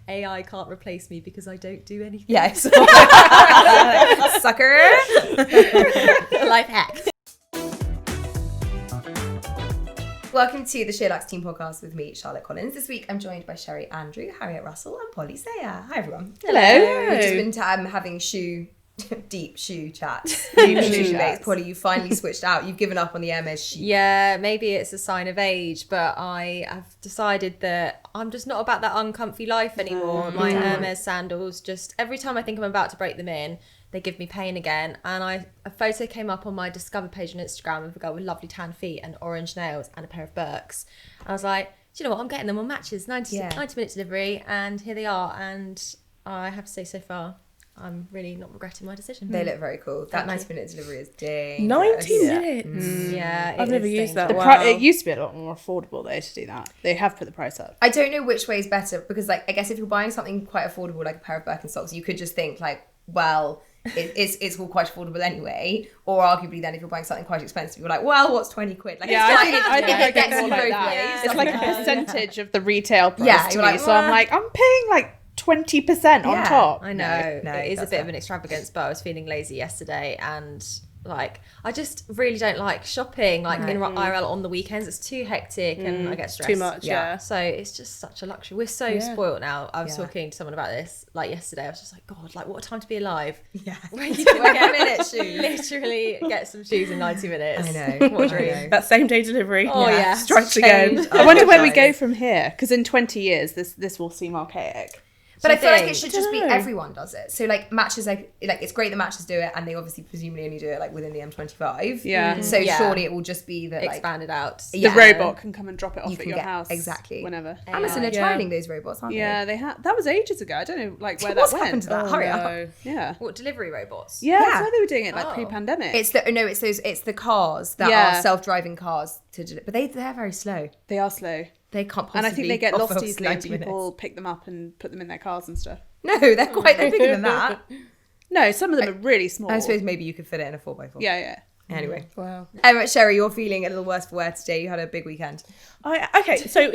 AI can't replace me because I don't do anything. Yes. Sucker. Life hack. Welcome to the Sheer Lax Team podcast with me, Charlotte Collins. This week I'm joined by Sherri Andrew, Harriet Russell and Polly Sayer. Hi everyone. Hello. We've just been having deep shoe chats. Deep shoe debates. Polly, you finally switched out. You've given up on the Hermes chic. Yeah, maybe it's a sign of age, but I have decided that I'm just not about that uncomfy life anymore. My Hermes sandals, just every time I think I'm about to break them in, they give me pain again. And a photo came up on my Discover page on Instagram of a girl with lovely tan feet and orange nails and a pair of Birks. I was like, do you know what? I'm getting them on Matches, 90-minute delivery, and here they are. And I have to say, so far, I'm really not regretting my decision. They look very cool. That 90-minute delivery is dangerous. 90 minutes? Yeah, I've never used that. It used to be a lot more affordable though to do that. They have put the price up. I don't know which way is better because, like, I guess if you're buying something quite affordable, like a pair of Birkenstocks, you could just think like, well, it's all quite affordable anyway. Or arguably, then if you're buying something quite expensive, you're like, well, what's 20 quid? Like, yeah, I think I get you more both like that. ways. It's like a percentage of the retail price. Yeah, to you're me. like, So I'm like, I'm paying like 20% on top. I know. No, it is a bit of an extravagance, but I was feeling lazy yesterday and like I just really don't like shopping like in IRL on the weekends. It's too hectic and I get stressed. Too much, yeah. So it's just such a luxury. We're so spoiled now. I was talking to someone about this like yesterday. I was just like, God, like what a time to be alive. Yeah. Where you can get minute shoes. literally get some shoes in 90 minutes. I know. What a dream. That same day delivery. Oh yeah. Strikes again. I wonder where we go from here because in 20 years this will seem archaic. But I feel like it should just be everyone does it. So like Matches, like it's great that Matches do it, and they obviously presumably only do it like within the M25. Yeah. So surely it will just be that expanded out. The robot can come and drop it off at your house exactly whenever. Amazon are trialing those robots, aren't they? Yeah, they have. That was ages ago. I don't know like where What's that went. happened to that? Hurry up. Yeah. What, delivery robots? Yeah, that's why they were doing it like pre-pandemic. It's the cars that are self-driving cars but they're very slow. They are slow. They can't possibly. And I think they get lost offer easily and 90 people minutes. pick them up and put them in their cars and stuff. No, they're bigger than that. No, some of them are really small. I suppose maybe you could fit it in a 4x4. Yeah. Anyway. Wow. Sherri, you're feeling a little worse for wear today. You had a big weekend. Okay, so A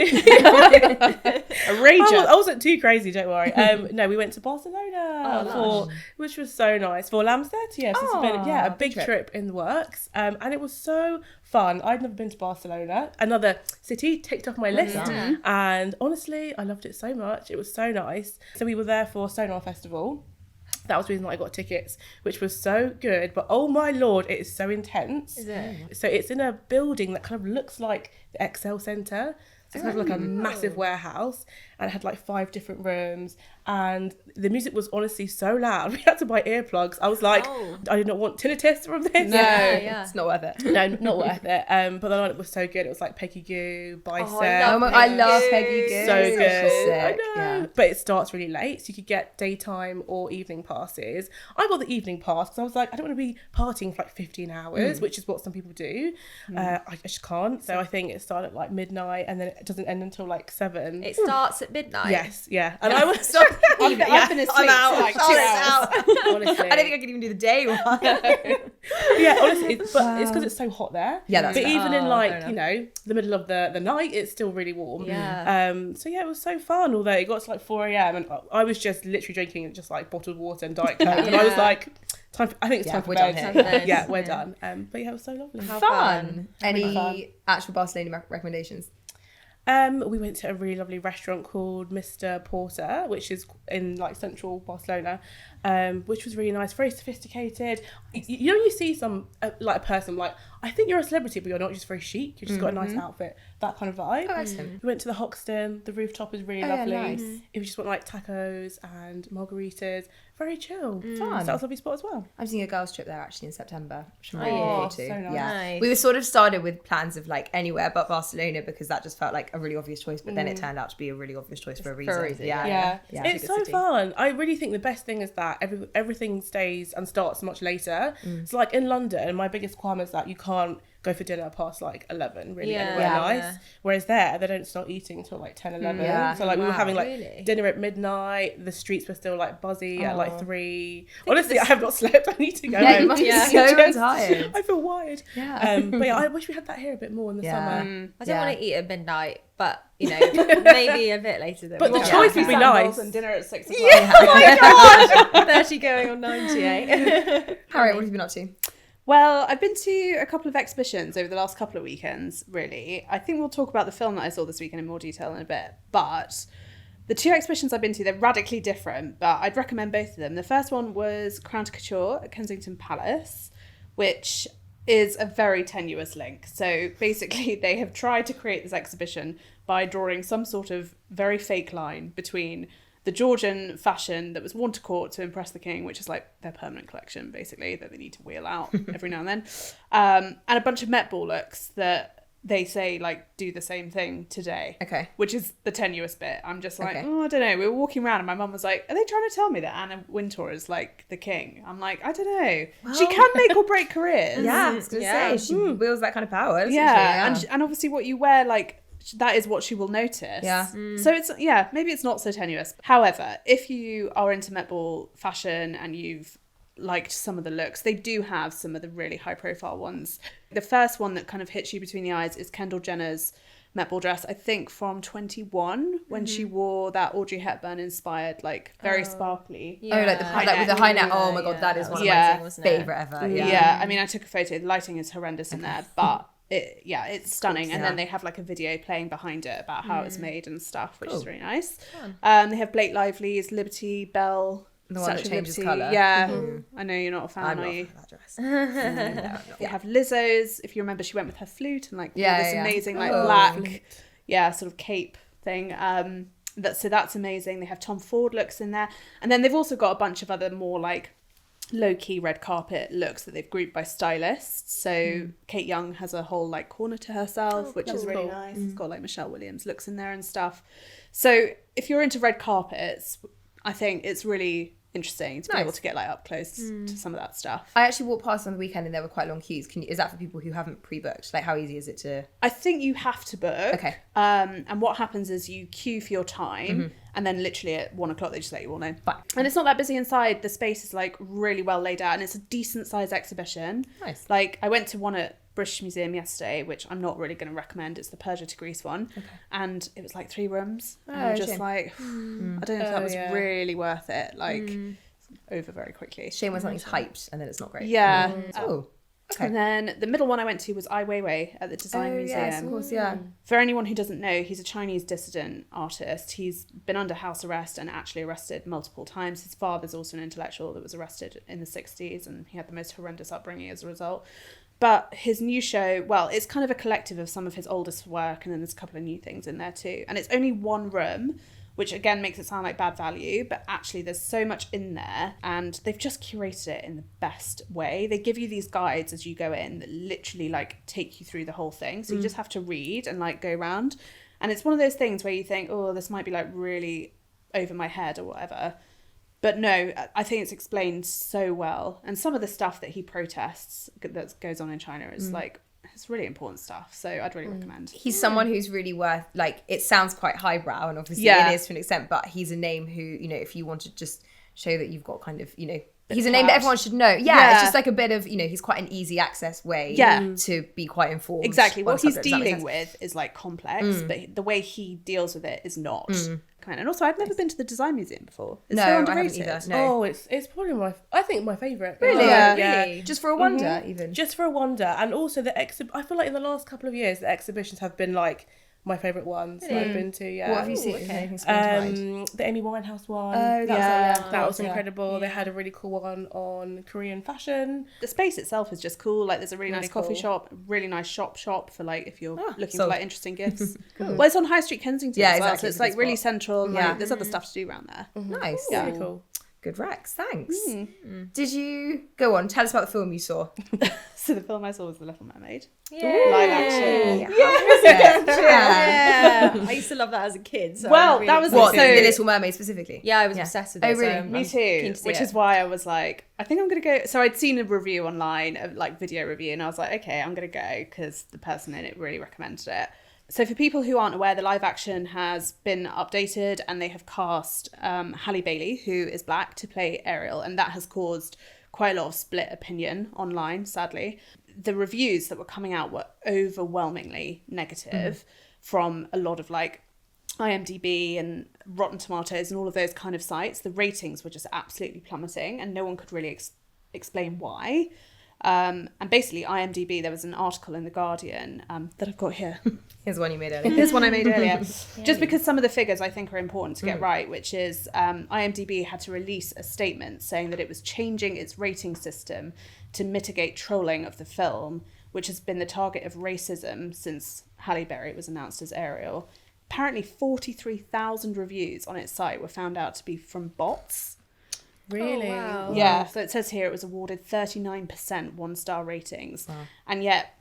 rager. I wasn't too crazy, don't worry. No, we went to Barcelona which was so nice for Lamb's 30th. It's been a big trip in the works, and it was so fun. I'd never been to Barcelona, another city ticked off my list, and honestly, I loved it so much. It was so nice. So we were there for Sonar Festival. That was the reason I got tickets, which was so good. But oh my Lord, it is so intense. Is it? So it's in a building that kind of looks like the Excel Centre. So it's kind of like a massive warehouse, and it had like 5 different rooms, and the music was honestly so loud. We had to buy earplugs. I was like, I did not want tinnitus from this. No, It's not worth it. No, not worth it. But the line was so good. It was like Peggy Goo, Bicep. I love Peggy Goo. So She's good. sick. I know. Yeah. But it starts really late, so you could get daytime or evening passes. I got the evening pass because I was like, I don't want to be partying for like 15 hours, which is what some people do. I just can't. So I think it started at like midnight, and then it doesn't end until like 7. It starts at midnight. Yes, yeah. And I was I've been asleep for like 2 hours. honestly. I don't think I could even do the day one. Yeah, honestly, it's because it's so hot there. Yeah, that's but fair. even in like the middle of the night, it's still really warm. Yeah. So yeah, it was so fun. Although it got to like 4 a.m. and I was just literally drinking just like bottled water and Diet Coke, and I was like, I think it's time for bed. done. Yeah, we're done. But yeah, it was so lovely. How Fun. Any fun. actual Barcelona recommendations? We went to a really lovely restaurant called Mr. Porter, which is in like central Barcelona, which was really nice, very sophisticated. You know, you see some like a person like, I think you're a celebrity, but you're not, just very chic. You just got a nice outfit, that kind of vibe. Oh, excellent. We went to the Hoxton. The rooftop is really lovely. Yeah, nice. If you just want like tacos and margaritas, very chill. Fun. So that was a lovely spot as well. I'm doing a girls' trip there actually in September, which I'm really Oh, looking forward to. so nice. Yeah, Nice. we were sort of started with plans of like anywhere but Barcelona because that just felt like a really obvious choice, but then it turned out to be a really obvious choice for a reason. Yeah. Yeah. It's so fun. I really think the best thing is that everything stays and starts much later. So like in London, my biggest qualm is that you can't go for dinner past like 11, really, Yeah. anywhere nice. Whereas there, they don't start eating until like 10, 11. Yeah. So like we were having like Really? dinner at midnight. The streets were still like buzzy at like 3. Honestly, I have not slept. I need to go Yeah, home. you must be so tired. I feel wired. Yeah. But yeah, I wish we had that here a bit more in the summer. I don't want to eat at midnight, but you know, maybe a bit later than But we the can. choice would be nice. And dinner at 6 o'clock. Oh my god! 30 going on 98. Harriet, what have you been up to? Well, I've been to a couple of exhibitions over the last couple of weekends, really. I think we'll talk about the film that I saw this weekend in more detail in a bit. But the 2 exhibitions I've been to, they're radically different, but I'd recommend both of them. The first one was Crown to Couture at Kensington Palace, which is a very tenuous link. So basically, they have tried to create this exhibition by drawing some sort of very fake line between the Georgian fashion that was worn to court to impress the king, which is like their permanent collection, basically, that they need to wheel out every now and then, and a bunch of Met Ball looks that they say like do the same thing today. Okay. Which is the tenuous bit. I'm just like, Okay. I don't know. We were walking around and my mum was like, are they trying to tell me that Anna Wintour is like the king? I'm like, I don't know. She can make or break careers. Yeah, I was going to say, she wields that kind of power. doesn't she? Yeah. And obviously what you wear, like, that is what she will notice. Yeah. So it's, maybe it's not so tenuous. However, if you are into Met Ball fashion and you've liked some of the looks, they do have some of the really high profile ones. The first one that kind of hits you between the eyes is Kendall Jenner's Met Ball dress, I think from 21, when she wore that Audrey Hepburn inspired, like very sparkly. Oh, like the high, with the high neck. Oh my god, that is one of my wasn't it? favourite ever. Yeah, I mean, I took a photo. The lighting is horrendous in there, but it's stunning. And then they have like a video playing behind it about how it's made and stuff, which is really nice. They have Blake Lively's Liberty Bell. The one that Statue of changes Liberty. colour. Yeah, I know you're not a fan, I'm are not you? for that dress. No. They have Lizzo's. If you remember, she went with her flute and like this amazing like Oh. black, sort of cape thing. So that's amazing. They have Tom Ford looks in there, and then they've also got a bunch of other more like low-key red carpet looks that they've grouped by stylists. So Kate Young has a whole like corner to herself, which is really nice. It's got like Michelle Williams looks in there and stuff. So if you're into red carpets, I think it's really interesting to be able to get like up close to some of that stuff. I actually walked past on the weekend and there were quite long queues. Is that for people who haven't pre-booked? Like, how easy is it to? I think you have to book. Okay. And what happens is you queue for your time, and then literally at 1 o'clock they just let you all know. Fine. And it's not that busy inside. The space is like really well laid out, and it's a decent sized exhibition. Nice. Like I went to one at British Museum yesterday, which I'm not really going to recommend. It's the Persia to Greece one, and it was like 3 rooms. And I'm just shame. like, I don't know if that was really worth it. Like, over very quickly. Shame when something's hyped and then it's not great. Yeah. Oh. Okay. And then the middle one I went to was Ai Weiwei at the Design Museum. Yes, of course, yeah. For anyone who doesn't know, he's a Chinese dissident artist. He's been under house arrest and actually arrested multiple times. His father's also an intellectual that was arrested in the 60s, and he had the most horrendous upbringing as a result. But his new show, well, it's kind of a collective of some of his oldest work, and then there's a couple of new things in there too. And it's only 1 room, which again makes it sound like bad value, but actually there's so much in there, and they've just curated it in the best way. They give you these guides as you go in that literally like take you through the whole thing. So you just have to read and like go around. And it's one of those things where you think, oh, this might be like really over my head or whatever. But no, I think it's explained so well. And some of the stuff that he protests that goes on in China is like, it's really important stuff. So I'd really recommend. He's someone who's really worth, like, it sounds quite highbrow, and obviously it is to an extent, but he's a name who, you know, if you want to just show that you've got kind of, you know, he's a name that everyone should know. Yeah, it's just like a bit of, you know, he's quite an easy access way to be quite informed. Exactly. What he's subject. Does that make dealing sense? with is like complex, but the way he deals with it is not. And also, I've never been to the Design Museum before. It's No, so I haven't underrated. either. No. Oh, it's probably I think my favourite. Really? Yeah. Really? Just for a wonder, even. Just for a wonder. And also I feel like in the last couple of years, the exhibitions have been like my favourite ones that I've been to. Yeah. What have you seen? Anything springs to mind? The Amy Winehouse one. Oh, that was yeah. incredible. They had a really cool one on Korean fashion. The space itself is just cool. Like, there's a really nice coffee cool. shop, really nice shop for like if you're looking for sold. like interesting gifts. Well, it's on High Street Kensington as well, exactly. so it's like really central. Yeah. Like, there's other stuff to do around there. Nice. Really cool. Good Rex, thanks. Did you go on? Tell us about the film you saw. So the film I saw was The Little Mermaid. Yeah. Live action. Yeah. I used to love that as a kid. So Well, I'm that was What, So- The Little Mermaid specifically? Yeah, I was obsessed with it. Oh, really? So I'm Me keen too. to see Which it. is why I was like, I think I'm going to go. So I'd seen a review online, like video review, and I was like, okay, I'm going to go because the person in it really recommended it. So for people who aren't aware, the live action has been updated and they have cast Halle Bailey, who is black, to play Ariel. And that has caused quite a lot of split opinion online, sadly. The reviews that were coming out were overwhelmingly negative from a lot of like IMDb and Rotten Tomatoes and all of those kind of sites. The ratings were just absolutely plummeting and no one could really explain why. And basically IMDb, there was an article in The Guardian that I've got here. Here's one you made earlier. Here's one I made earlier. Just because some of the figures I think are important to get right, which is IMDb had to release a statement saying that it was changing its rating system to mitigate trolling of the film, which has been the target of racism since Halle Berry was announced as Ariel. Apparently 43,000 reviews on its site were found out to be from bots. Really? Oh, wow. Yeah, so it says here it was awarded 39% one-star ratings. Wow. And yet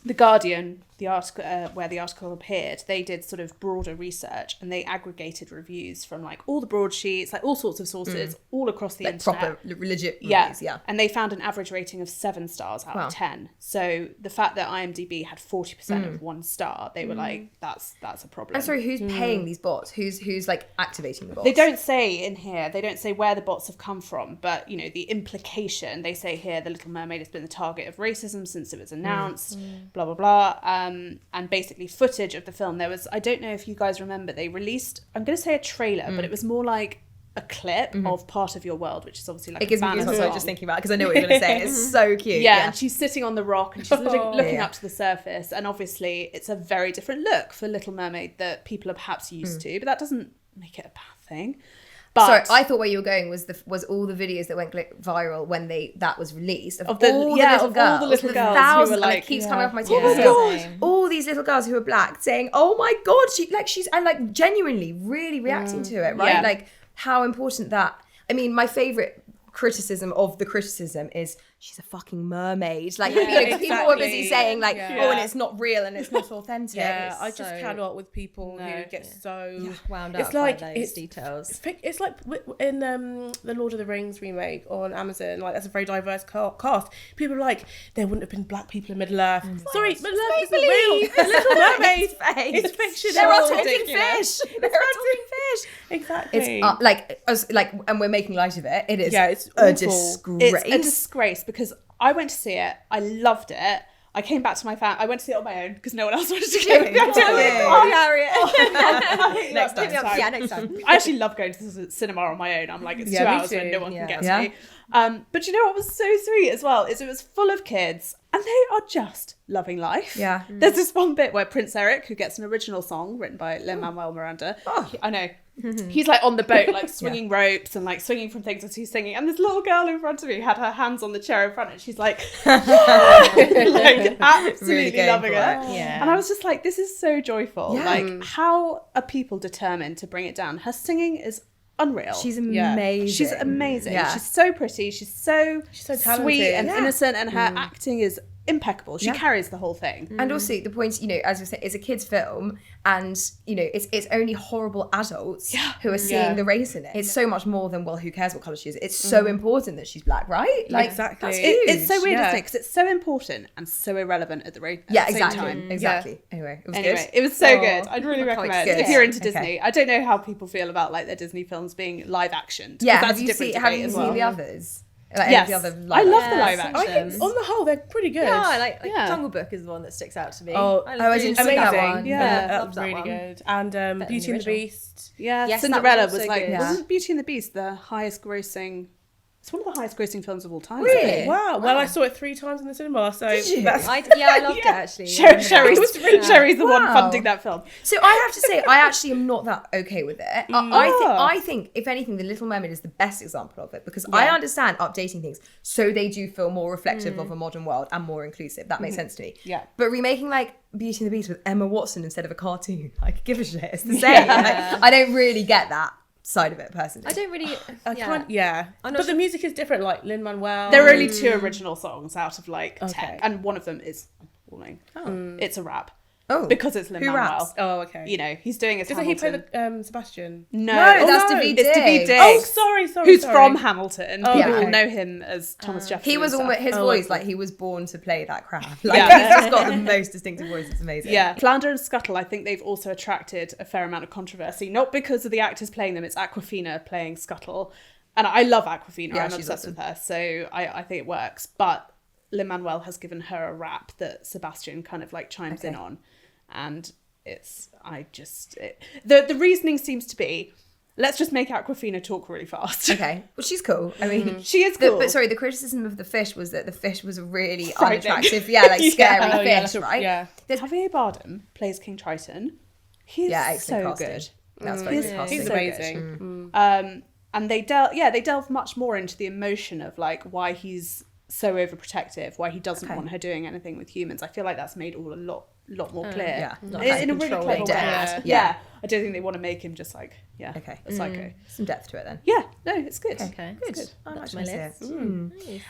The Guardian, the article where the article appeared, they did sort of broader research and they aggregated reviews from like all the broadsheets, like all sorts of sources all across the internet. Proper, legit reviews, yeah. And they found an average rating of 7 stars out of 10. So the fact that IMDb had 40% of 1 star, they were like, that's a problem. I'm sorry, who's paying these bots? Who's like activating the bots? They don't say in here, they don't say where the bots have come from, but, you know, the implication, they say here, The Little Mermaid has been the target of racism since it was announced, blah, blah, blah. And basically footage of the film, there was, I don't know if you guys remember, they released, I'm going to say a trailer, but it was more like a clip of Part of Your World, which is obviously like it gives me banner goosebumps song. just thinking about it because I know what you're going to say. It's so cute. Yeah, and she's sitting on the rock and she's looking Yeah. up to the surface, and obviously it's a very different look for Little Mermaid that people are perhaps used to, but that doesn't make it a bad thing. But Sorry, I thought where you were going was all the videos that went viral when that was released of Of the- all yeah, the of all the little girls who were thousands, and like- it keeps yeah. coming off my TV. Oh my screen. God. All these little girls who are black saying, "Oh my God," she's and like genuinely really reacting to it, right? Yeah. Like how important that. I mean, my favorite criticism of the criticism is she's a fucking mermaid. Like you know, people were busy exactly. saying like, Yeah. "Oh, and it's not real and it's not authentic." Yeah, It's I just so- cannot with people who get so wound It's up like by those details. It's like in the Lord of the Rings remake on Amazon. Like that's a very diverse cast. People are like, there wouldn't have been black people in Middle Earth. Sorry, Middle Earth isn't real. It's Little Mermaid. It's fiction. They're all It's talking ridiculous. fish. They're all talking fish. Exactly. It's like, and we're making light of it. It is it's a awful. disgrace. it's a disgrace because I went to see it, I loved it. I came back to my family. I went to see it on my own because no one else wanted to go with me. I don't know. Harriet. Next time. Yeah, next time. I actually love going to the cinema on my own. I'm like, it's 2 me hours too. when no one can get to Yeah. me. But you know what was so sweet as well is it was full of kids and they are just loving life. Yeah. There's this one bit where Prince Eric, who gets an original song written by Lin-Manuel Miranda, I know, he's like on the boat, like swinging ropes and like swinging from things as he's singing. And this little girl in front of me had her hands on the chair in front and she's like, like absolutely Really going loving for it. it. Yeah. And I was just like, this is so joyful. Yeah. Like, how are people determined to bring it down? Her singing is unreal. She's Yeah. amazing. She's amazing. Yeah. She's so pretty. She's so so sweet talented. and Yeah. innocent, and her acting is impeccable. She Yeah. carries the whole thing. And also the point, you know, as we said, it's a kids' film, and you know, it's only horrible adults who are seeing Yeah. the race in it. It's so much more than, well, who cares what colour she is? It's so important that she's black, right? Like Exactly. that's It- huge. it's so weird, yeah. isn't it? Because it's so important and so irrelevant at the same exactly, time. exactly. Anyway, it was Anyway, good. it was so Oh, good. I'd really I can't wait to recommend see if it. you're into Okay. Disney. I don't know how people feel about like their Disney films being live actioned. Yeah, that's have a you different seen debate as well. the others? Like Yes, any of the other I love live the live Yeah, action. some- On the whole, they're pretty good. Yeah, I like Yeah. Jungle Book is the one that sticks out to me. Oh, I I didn't see that amazing. one. Yeah, that loved was that really one. good. And than Beauty the and the original. Beast. Yeah, Yes, that Cinderella was was also like, good. wasn't Beauty and the Beast the highest grossing? It's one of the highest grossing films of all time. Really? isn't it? Wow. Well, I saw it 3 times in the cinema, so Did you? that's I loved it actually. Sherry's the one Wow. funding that film. So I have to say, I actually am not that okay with it. I think, if anything, The Little Mermaid is the best example of it because I understand updating things so they do feel more reflective of a modern world and more inclusive. That makes sense to me. Yeah. But remaking like Beauty and the Beast with Emma Watson instead of a cartoon, like give a shit. It's the same. Like, I don't really get that. side of it personally. I don't really. I can't. Yeah, I'm but not the music is different. Like Lin-Manuel. There are only 2 original songs out of like 10, Okay. and one of them is Warning. It's a rap. Oh, Because it's who Lin-Manuel. raps? Oh, okay. You know, he's doing his Doesn't he Hamilton. play the Sebastian? No, that's no. David It's David Diggs. Diggs. Oh, sorry. Who's sorry. from Hamilton. Oh, People okay. will know him as Thomas Jefferson. He was and almost stuff. his Oh, voice, okay. like he was born to play that crap. Like Yeah. he's just got the most distinctive voice. It's amazing. Yeah, Flounder and Scuttle, I think they've also attracted a fair amount of controversy, not because of the actors playing them, it's Awkwafina playing Scuttle. And I love Awkwafina, Yeah, I'm she's obsessed awesome. with her, so I think it works. But Lin-Manuel has given her a rap that Sebastian kind of like chimes in on. And the reasoning seems to be, let's just make Awkwafina talk really fast. Okay. Well, she's cool. I mean, She is cool. But sorry, the criticism of the fish was that the fish was a really Frightening. unattractive, like scary Oh, yeah, fish, like right? Yeah. Javier Bardem plays King Triton. He's Excellent so casting. good. That's very good casting. He's so amazing. And they delve much more into the emotion of like why he's so overprotective, why he doesn't want her doing anything with humans. I feel like that's made all a lot more clear. Yeah. Not In a really controlling clever way. dad. Yeah. I don't think they want to make him just like Okay. a psycho. Some depth to it then. Yeah, no, it's good. Okay. Good. I That's might my try to see list. it.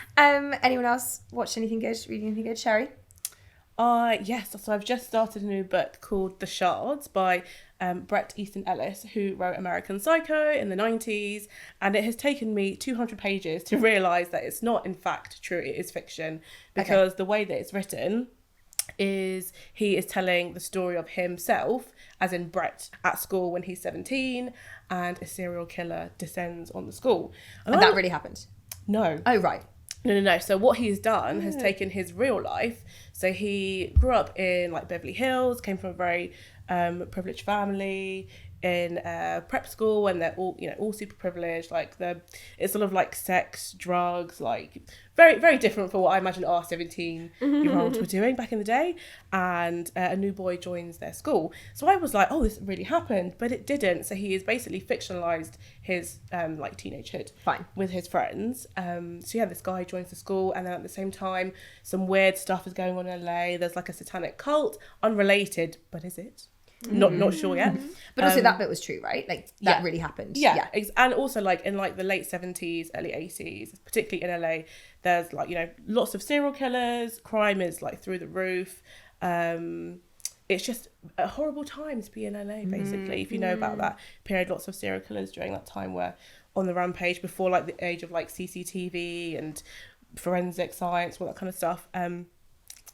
Anyone else watch anything good? Read anything good? Sherry? Yes, so I've just started a new book called The Shards by Bret Easton Ellis, who wrote American Psycho in the 90s, and it has taken me 200 pages to realise that it's not in fact true, it is fiction, because the way that it's written is he is telling the story of himself, as in Brett, at school when he's 17, and a serial killer descends on the school. And that really happened? No. Oh, right. No. So what he's done has taken his real life. So he grew up in like Beverly Hills, came from a very privileged family in prep school, and they're all super privileged. Like it's sort of like sex, drugs, like very, very different from what I imagine our 17-year-olds were doing back in the day. And a new boy joins their school. So I was like, oh, this really happened, but it didn't. So he has basically fictionalized his like teenagehood with his friends. So yeah, this guy joins the school, and then at the same time, some weird stuff is going on in LA. There's like a satanic cult, unrelated, but is it? Not sure yet. But also that bit was true, right? Like that really happened. Yeah. And also like in like the late 70s, early 80s, particularly in LA, there's like, lots of serial killers, crime is like through the roof. It's just a horrible time to be in LA, basically, if you know about that period. Lots of serial killers during that time were on the rampage before like the age of like CCTV and forensic science, all that kind of stuff.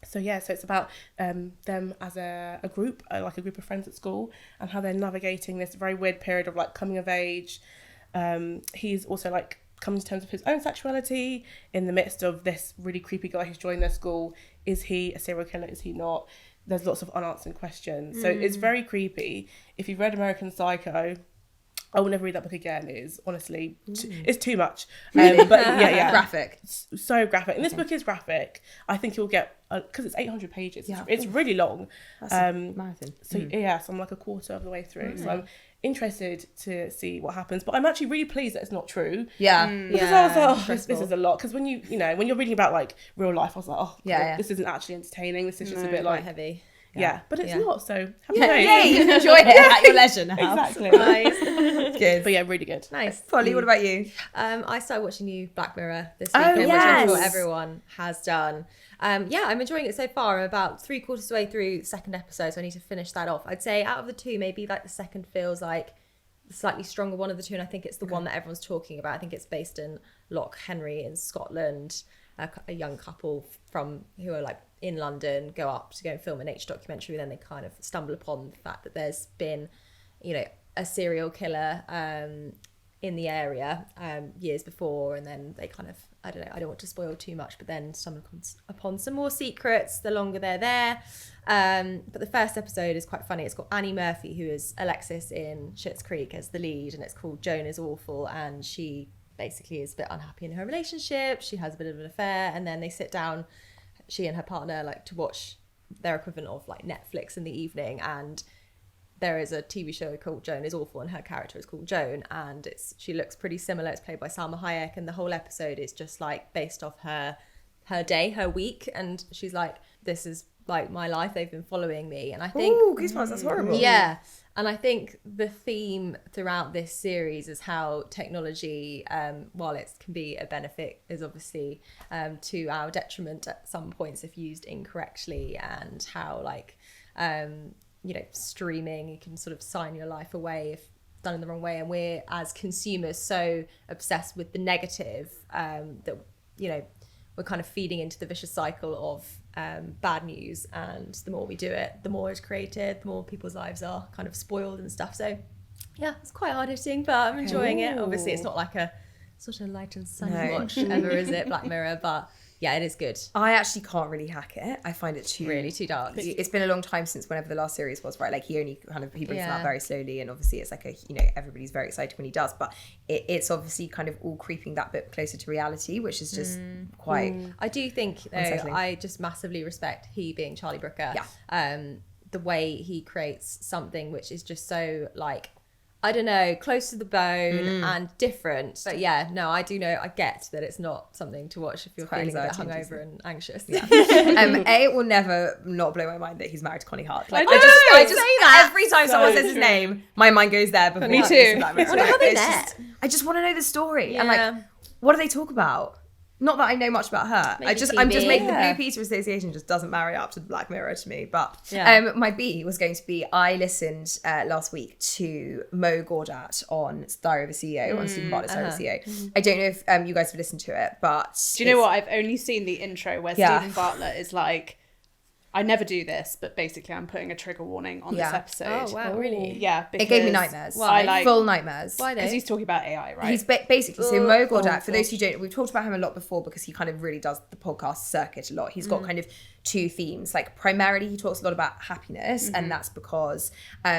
So it's about them as a group, like a group of friends at school, and how they're navigating this very weird period of like coming of age. He's also like coming to terms with his own sexuality in the midst of this really creepy guy who's joined their school. Is he a serial killer? Is he not? There's lots of unanswered questions. So it's very creepy. If you've read American Psycho, I will never read that book again. It is honestly, it's too much. But yeah. Graphic. So graphic. And this book is graphic. I think you'll get, because it's 800 pages. Yeah. It's really long. That's a marathon. So so I'm like a quarter of the way through. So I'm interested to see what happens. But I'm actually really pleased that it's not true. Yeah. Because I was like, this is a lot. Because when when you're reading about like real life, I was like, oh, God, this isn't actually entertaining. This is just a bit like heavy. Yeah, but it's not, so happy Yay, days. you can enjoy it at your leisure now. Exactly. Nice. Good. But yeah, really good. Nice. Polly, what about you? I started watching new Black Mirror this Oh, weekend, which I'm sure yes. everyone has done. I'm enjoying it so far. I'm about 3/4 of the way through the second episode, so I need to finish that off. I'd say out of the two, maybe like the second feels like the slightly stronger one of the two, and I think it's the one that everyone's talking about. I think it's based in Loch Henry in Scotland. A young couple who are like in London go up to go and film a nature documentary, and then they kind of stumble upon the fact that there's been, a serial killer in the area years before, and then they kind of, I don't want to spoil too much, but then stumble upon some more secrets the longer they're there. But the first episode is quite funny. It's got Annie Murphy, who is Alexis in Schitt's Creek, as the lead, and it's called Joan is Awful, and she basically is a bit unhappy in her relationship. She has a bit of an affair, and then they sit down, she and her partner, like to watch their equivalent of like Netflix in the evening, and there is a TV show called Joan is Awful, and her character is called Joan, and she looks pretty similar. It's played by Salma Hayek, and the whole episode is just like based off her day, her week, and she's like, this is like my life, they've been following me. And I think Ooh, goosebumps, that's horrible. yeah, And I think the theme throughout this series is how technology, while it can be a benefit, is obviously to our detriment at some points if used incorrectly, and how like, streaming, you can sort of sign your life away if done in the wrong way. And we're as consumers so obsessed with the negative that, we're kind of feeding into the vicious cycle of bad news, and the more we do it, the more it's created, the more people's lives are kind of spoiled and stuff. So yeah, it's quite hard hitting, but I'm enjoying it. Obviously it's not like a sort of light and sunny watch ever, is it, Black Mirror? But yeah, it is good. I actually can't really hack it. I find it too dark. It's been a long time since whenever the last series was, right? Like he brings them out very slowly, and obviously it's like everybody's very excited when he does, but it's obviously kind of all creeping that bit closer to reality, which is just quite. I do think though, I just massively respect he being Charlie Brooker. Yeah. The way he creates something which is just so like, I don't know, close to the bone and different. But yeah, no, I do know, I get that it's not something to watch if you're feeling a bit hungover and anxious. Yeah. It will never not blow my mind that he's married to Connie Hart. Like, I just say that every time someone says his name, my mind goes there. Before Me too. I just want to know the story. And like, what do they talk about? Not that I know much about her. Maybe I'm just making the Blue Peter Association just doesn't marry up to Black Mirror to me. But my B was going to be, I listened last week to Mo Gawdat on Diary of a CEO, on Stephen Bartlett's Diary of a CEO. I don't know if you guys have listened to it, but... Do you know what? I've only seen the intro where Stephen Bartlett is like, I never do this, but basically I'm putting a trigger warning on this episode. Oh, wow, really? Yeah, because it gave me nightmares. Why? Full nightmares. Why though? Because he's talking about AI, right? He's basically, so Mo Gawdat, for those who don't, we've talked about him a lot before because he kind of really does the podcast circuit a lot. He's got kind of two themes. Like primarily he talks a lot about happiness, and that's because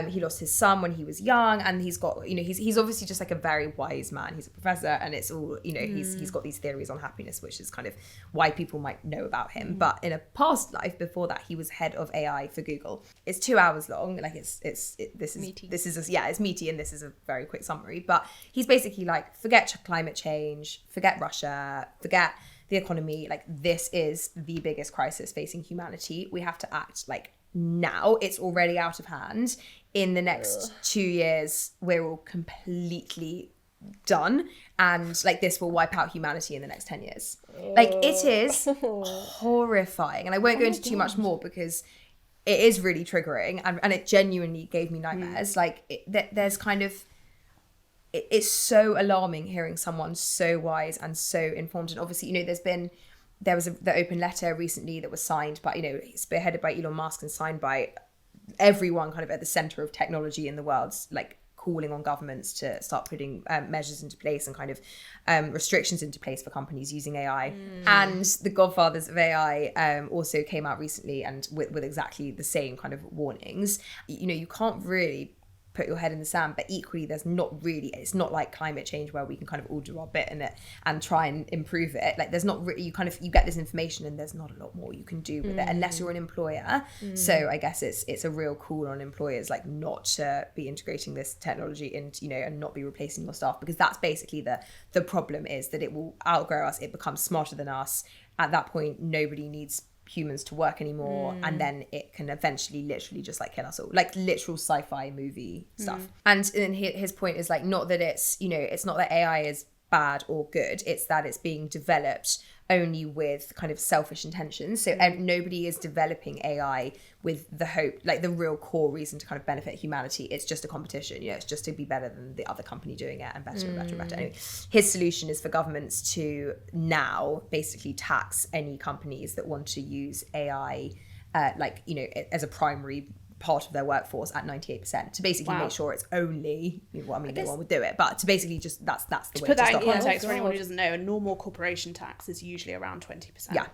he lost his son when he was young, and he's got, he's obviously just like a very wise man. He's a professor, and it's all, he's got these theories on happiness, which is kind of why people might know about him. But in a past life before that, he was head of AI for Google. It's 2 hours long. Like it's meaty. It's meaty, and this is a very quick summary. But he's basically like, forget climate change, forget Russia, forget the economy. Like, this is the biggest crisis facing humanity. We have to act like now. It's already out of hand. In the next 2 years, we're all completely done, and like this will wipe out humanity in the next 10 years. Like, it is horrifying, and I won't go into too much more because it is really triggering, and it genuinely gave me nightmares. Like, there's kind of, it's so alarming hearing someone so wise and so informed. And obviously, there was the open letter recently that was signed by, spearheaded by Elon Musk and signed by everyone kind of at the center of technology in the world, like calling on governments to start putting measures into place and kind of restrictions into place for companies using AI. And the godfathers of AI also came out recently and with exactly the same kind of warnings. You can't really put your head in the sand, but equally it's not like climate change where we can kind of all do our bit in it and try and improve it. Like, there's not really, you get this information and there's not a lot more you can do with it unless you're an employer. So I guess it's a real call on employers, like, not to be integrating this technology into, and not be replacing your staff, because that's basically the problem, is that it will outgrow us. It becomes smarter than us. At that point, nobody needs humans to work anymore, and then it can eventually literally just like kill us all, like literal sci-fi movie stuff. And his point is like, not that it's it's not that AI is bad or good, it's that it's being developed only with kind of selfish intentions. So nobody is developing AI with the hope, like the real core reason to kind of benefit humanity. It's just a competition, it's just to be better than the other company doing it, and better and better and better. Anyway, his solution is for governments to now basically tax any companies that want to use AI as a primary part of their workforce at 98%, to basically make sure it's only, no one would do it, but to basically just that's the way to put that in context for anyone who doesn't know, a normal corporation tax is usually around 20%. Yeah,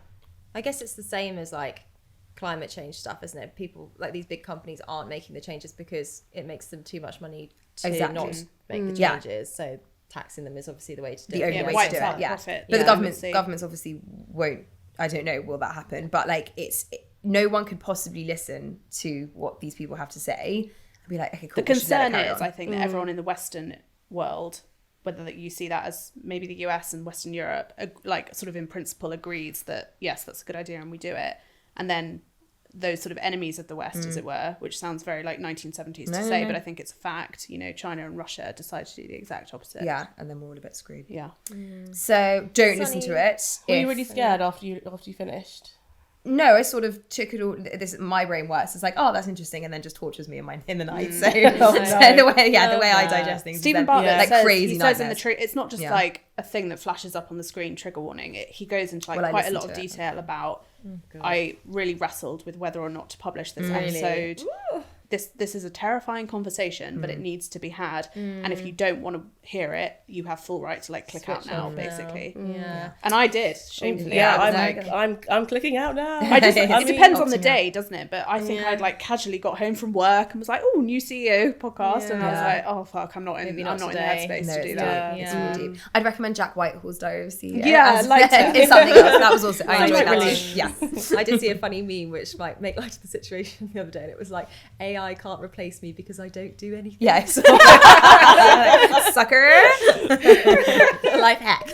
I guess it's the same as like climate change stuff, isn't it? People, like, these big companies aren't making the changes because it makes them too much money to not make the changes. So taxing them is obviously the way to do it. The only way to do it. Yeah, profit. But the governments obviously won't. I don't know, will that happen? But like, no one could possibly listen to what these people have to say and be like, okay, cool. The concern is, I think, that everyone in the Western world, whether that you see that as maybe the US and Western Europe, like sort of in principle agrees that yes, that's a good idea and we do it, and then those sort of enemies of the West, as it were, which sounds very like 1970s to say, but I think it's a fact. You know, China and Russia decided to do the exact opposite. Yeah, and then we're all a bit screwed. Yeah. So don't listen to it. Were you really scared after you finished? No, I sort of took it all. My brain works. It's like, oh, that's interesting, and then just tortures me in the night. So, so the way I digest things. Stephen Bartlett says, crazy he says in the nightmares. it's not just like a thing that flashes up on the screen, trigger warning. He goes into like quite a lot of detail about. I really wrestled with whether or not to publish this episode. This is a terrifying conversation, but it needs to be had. And if you don't want to hear it, you have full right to like click out now, basically. Yeah. And I did, shamefully. I'm clicking out now. It depends on the day, doesn't it? But I think I'd like casually got home from work and was like, oh, new CEO podcast, and I was like, oh fuck, I'm not in the headspace to do that. It's really deep. I'd recommend Jack Whitehall's Diary of a CEO. Yeah, it's something else. That was also I enjoyed that really. too. Yeah. I did see a funny meme which might make light of the situation the other day, and it was like, AI can't replace me because I don't do anything. Yeah. Sucker. Life hack.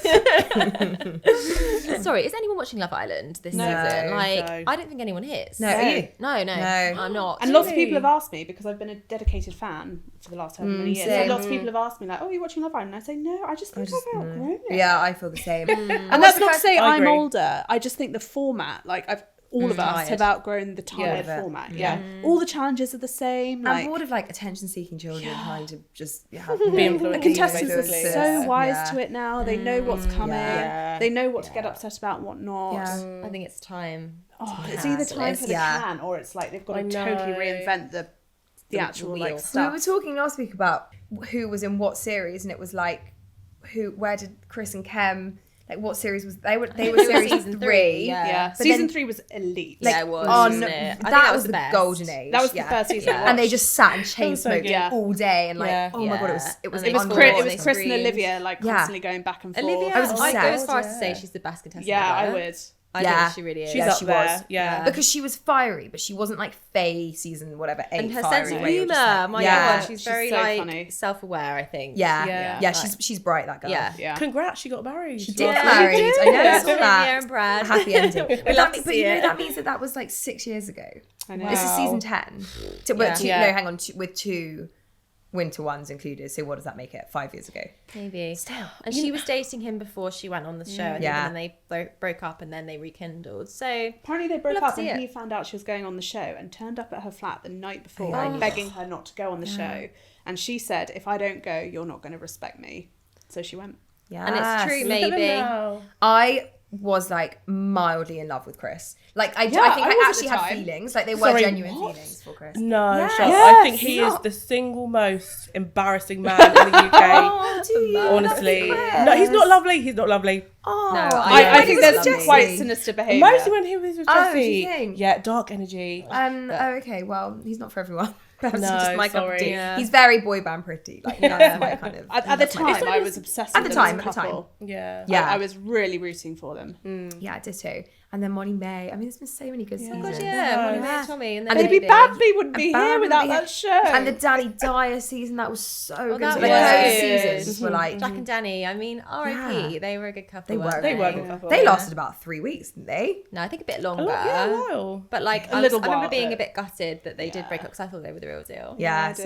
Sorry, is anyone watching Love Island this season? Like, I don't think anyone is. No, are you? No, I'm not. And lots of people have asked me, because I've been a dedicated fan for the last however many years. So lots of people have asked me like, oh, are you watching Love Island? And I say, no, I just think I've outgrown it. Yeah, I feel the same. And that's not to say I I'm agree. older. I just think the format, like all of us have outgrown the tired format. Yeah. All the challenges are the same. I'm Like, bored of like attention-seeking children trying to just have Be influenced. the contestants are basically. so wise to it now. They know what's coming. Yeah. They know what to get upset about and what not. Yeah. I think it's time. Oh, it's either time for the Yeah. can, or it's like they've got to I totally know. reinvent the actual wheel. like We stuff. were talking last week about who was in what series, and it was like, where did Chris and Kem, like what series was they were series season 3. Yeah, But season then- 3 was elite. Yeah, it was. On wasn't it? I think that was the best. golden age. That was the first season. I And they watched. just sat and chain was so smoked good. Yeah. all day, and like, Yeah. oh my god, it was And It was they Chris, fought, it they was Chris and screamed. Olivia like Yeah. constantly going back and forth. Olivia, I was I'd go as obsessed, far as to say she's the best contestant Yeah, I ever. would. I Yeah. think she really is. She's Yeah, up she there. was. Yeah. because she was fiery, but she wasn't like Faye season whatever 8 And her fiery, sense of where you're humour, just like- my yeah. god, she's She's very so like funny. self-aware, I think. Yeah, Yeah. she's bright, that girl. Yeah. Yeah. Congrats, she got married. She did Yeah, get married. she I know, did. I saw that. Olivia and Brad. A happy ending. But, love to but see you know, it. that means that was like 6 years ago. I know. This is season 10. But Yeah. no, hang on, with 2 winter ones included. So what does that make it? 5 years ago. Maybe. And she was dating him before she went on the show. And Yeah. then they broke up and then they rekindled. So Apparently they broke We'll have up to see and it. he found out she was going on the show and turned up at her flat the night before, Yeah. like, begging her not to go on the show. And she said, if I don't go, you're not going to respect me. So she went. Yeah. and it's true, Look at them maybe. now. I was like mildly in love with Chris. Like I Yeah, think I I was at actually the had time. feelings. Like they were Sorry, genuine what? feelings for Chris. No, Yes. shut up. I Yes. think he is Stop. the single most embarrassing man in the UK. Oh, do you? Honestly, That's no, he's not Chris. lovely. He's not lovely. Oh, No, I think there's Jessie. quite sinister behaviour. Mostly when he was with Oh, Jessie. do you think? Yeah, dark energy. Oh, okay. Well, he's not for everyone. That's No, just my cup of sorry. tea. Yeah. He's very boy band pretty. Like that's my kind of. At the that's my time, vibe. I was obsessed At with the them time, as a at the time. couple. Yeah. Yeah. I was really rooting for them. Yeah, ditto. And then Molly May. I mean, there's been so many good seasons. God, yeah. Molly May Yeah. and Tommy. And And then Baby Baby. Badby wouldn't be Bam here would without be that here. show. And the Danny Dyer season, that was so good. that Like was those good. seasons were like Jack and Danny, I mean, R.I.P. Yeah. They were a good couple. They were. weren't They were a good couple. they lasted about 3 weeks, didn't they? No, I think a bit A longer. while. But like, A I little remember while, being but- a bit gutted that they did break up because I thought they were the real deal. Yeah, I did.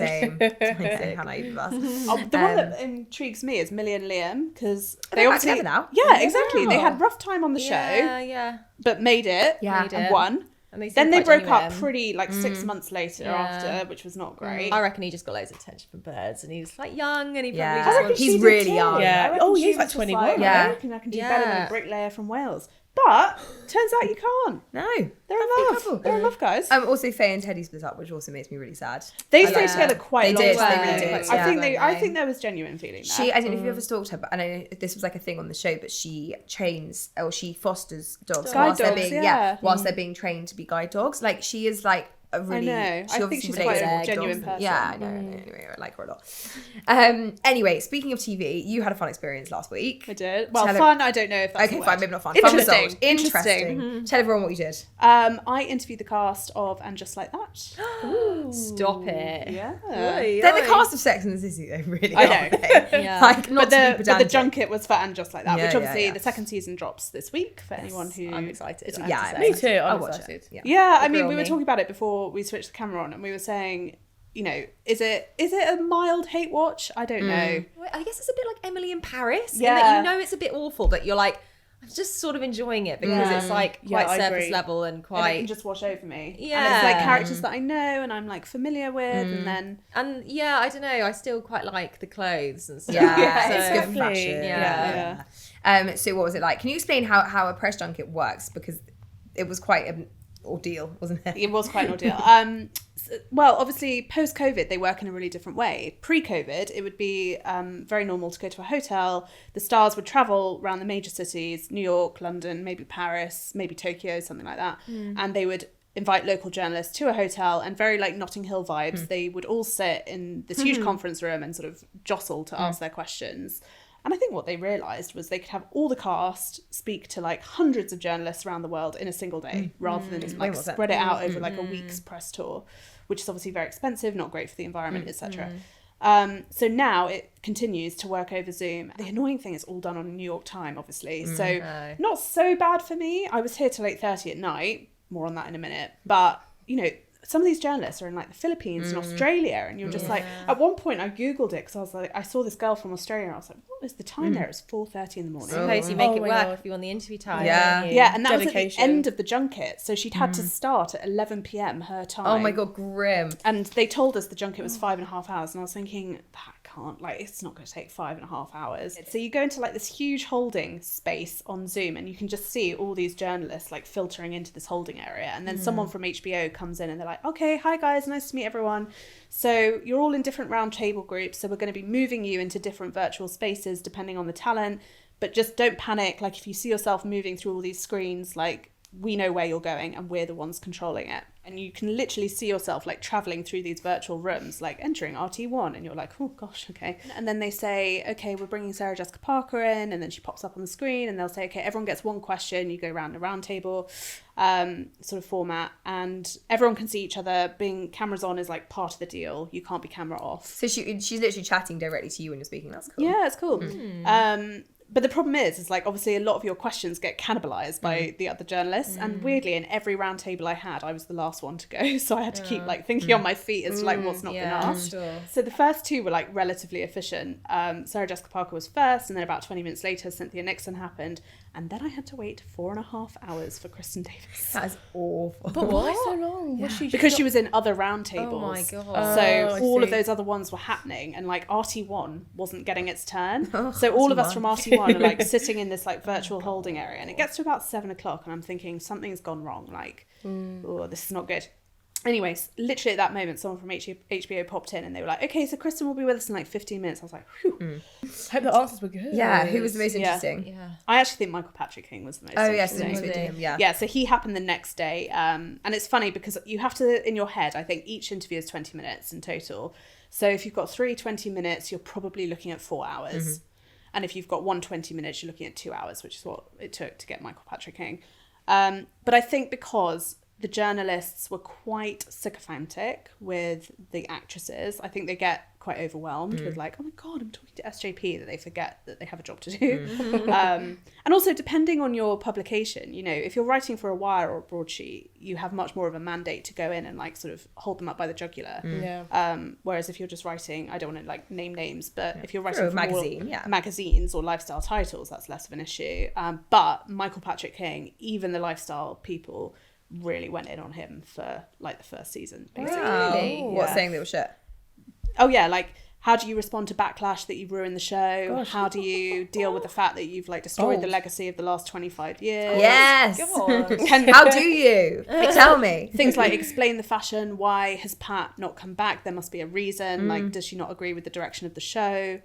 same. How naive of us. Oh, the one that intrigues me is Millie and Liam, because they they're back obviously together now. Yeah, exactly. They had rough time on the Yeah, show, yeah. but made it. Yeah. Made and it. won. And they Then seemed they quite broke up genuine. pretty 6 months later Yeah. after, which was not great. I reckon he just got loads of attention from birds, and he was like young, and he probably Yeah. just I reckon wanted- he's she did really too. young. Yeah. I reckon Oh, she he's was like just 21. Like, Yeah. I reckon I can do better than Yeah. a bricklayer from Wales. But turns out you can't. No. They're in Happy love. couple. They're in love, guys. Also, Faye and Teddy split up, which also makes me really sad. They I stayed like together that. quite a long They did, time. they really did, I yeah. think Weren't I they? think there was genuine feeling there. She, I don't know if you've ever stalked her, but I know this was like a thing on the show, but she she fosters dogs Guide whilst they're dogs, being yeah. whilst they're being trained to be guide dogs. Like she is like really. I know. She I think obviously she's relates quite a to genuine dogs. person. Yeah, I know. Anyway, I like her a lot. Anyway, speaking of TV, you had a fun experience last week. I did. Well, Tell fun, I don't know if that's Okay, the word. fine, maybe not fun. Interesting. Fun result. Interesting. Tell everyone what you did. I interviewed the cast of And Just Like That. Stop it. Yeah. They're the cast of Sex and the City, though, really. I know. aren't they? Yeah. Like, not But to be the pedantic. junket was for And Just Like That, Yeah, which yeah, obviously yeah. the second season drops this week for anyone who... I'm excited. I Yeah, have to Me say. too. I'll I'm watch excited. it. Yeah, I The mean, girl we were me. talking about it before we switched the camera on, and we were saying, you know, is it a mild hate watch? I don't know. I guess it's a bit like Emily in Paris. Yeah. In that you know it's a bit awful, but you're like, I'm just sort of enjoying it because it's like Yeah, quite I surface agree. level and And it quite. can just wash over me. Yeah. And it's like characters that I know and I'm like familiar with, and then And yeah, I don't know. I still quite like the clothes and stuff. Yeah, So- it's good Exactly. fashion. Yeah. So what was it like? Can you explain how a press junket works? Because it was quite an ordeal, wasn't it? it was quite an ordeal. Well, obviously, post-COVID, they work in a really different way. Pre-COVID, it would be very normal to go to a hotel. The stars would travel around the major cities, New York, London, maybe Paris, maybe Tokyo, something like that. And they would invite local journalists to a hotel, and very like Notting Hill vibes. They would all sit in this huge conference room and sort of jostle to ask their questions. And I think what they realised was they could have all the cast speak to like hundreds of journalists around the world in a single day, rather than like what's that? spread it out over like a week's press tour, which is obviously very expensive, not great for the environment, etc. So now it continues to work over Zoom. The annoying thing is all done on New York time, obviously. So not so bad for me. I was here till 8:30 at night. More on that in a minute. But, you know, some of these journalists are in like the Philippines and Australia, and you're just like, at one point I googled it because I was like, I saw this girl from Australia and I was like, what is the time there? It's 4:30 in the morning. Suppose you make Oh it my work God. if you want the interview time. Yeah. don't you? Yeah, and that was at the Dedication. end of the junket, so she'd had to start at 11 p.m. her time. Oh my God, grim. And they told us the junket was 5.5 hours, and I was thinking, that can't, like, it's not going to take 5.5 hours. So you go into like this huge holding space on Zoom, and you can just see all these journalists like filtering into this holding area, and then someone from HBO comes in and they're like, okay, hi guys, nice to meet everyone. So you're all in different round table groups, so we're going to be moving you into different virtual spaces depending on the talent, but just don't panic. Like, if you see yourself moving through all these screens, like, we know where you're going and we're the ones controlling it. And you can literally see yourself like traveling through these virtual rooms, like entering RT1, and you're like, oh gosh, okay. And then they say, okay, we're bringing Sarah Jessica Parker in, and then she pops up on the screen, and they'll say, okay, everyone gets one question. You go around a round table sort of format, and everyone can see each other. Being cameras on is like part of the deal. You can't be camera off. So she's literally chatting directly to you when you're speaking. That's cool. Yeah, it's cool. But the problem is like, obviously a lot of your questions get cannibalized by the other journalists. And weirdly, in every round table I had, I was the last one to go. So I had to keep like thinking on my feet as to like what's not been asked. Sure. So the first two were like relatively efficient. Sarah Jessica Parker was first, and then about 20 minutes later, Cynthia Nixon happened. And then I had to wait 4.5 hours for Kristen Davis. That is awful. But why so long? Was she Because she was in other round tables. Oh my God. So I all of see. those other ones were happening, and like RT1 wasn't getting its turn. Oh, So all of us RT1. from RT1 are like sitting in this like virtual holding area, and it gets to about 7 o'clock, and I'm thinking something's gone wrong. Like, oh, this is not good. Anyways, literally at that moment, someone from HBO popped in, and they were like, okay, so Kristen will be with us in like 15 minutes. I was like, whew. Hope the answers were good. Yeah, who was the most Yeah. interesting? Yeah. I actually think Michael Patrick King was the most Oh yes, interesting. the news Was to he? him. Yeah. Yeah, so he happened the next day. And it's funny because you have to, in your head, I think each interview is 20 minutes in total. So if you've got 3 20 minutes, you're probably looking at 4 hours. And if you've got 1 20 minutes, you're looking at 2 hours, which is what it took to get Michael Patrick King. But I think because the journalists were quite sycophantic with the actresses, I think they get quite overwhelmed with like, oh my God, I'm talking to SJP, that they forget that they have a job to do. And also, depending on your publication, you know, if you're writing for a Wire or a broadsheet, you have much more of a mandate to go in and like sort of hold them up by the jugular. Yeah. Whereas if you're just writing, I don't want to like name names, but if you're writing For a for magazine, more magazines or lifestyle titles, that's less of an issue. But Michael Patrick King, even the lifestyle people really went in on him for like the first season, basically. Really? What, Yeah. saying they were shit? Oh yeah, like, how do you respond to backlash that you've ruined the show? Gosh. How do you deal with the fact that you've like destroyed the Bold. legacy of the last 25 years? Yes. God. How do you? Tell me. Things like explain the fashion. Why has Pat not come back? There must be a reason. Like, does she not agree with the direction of the show?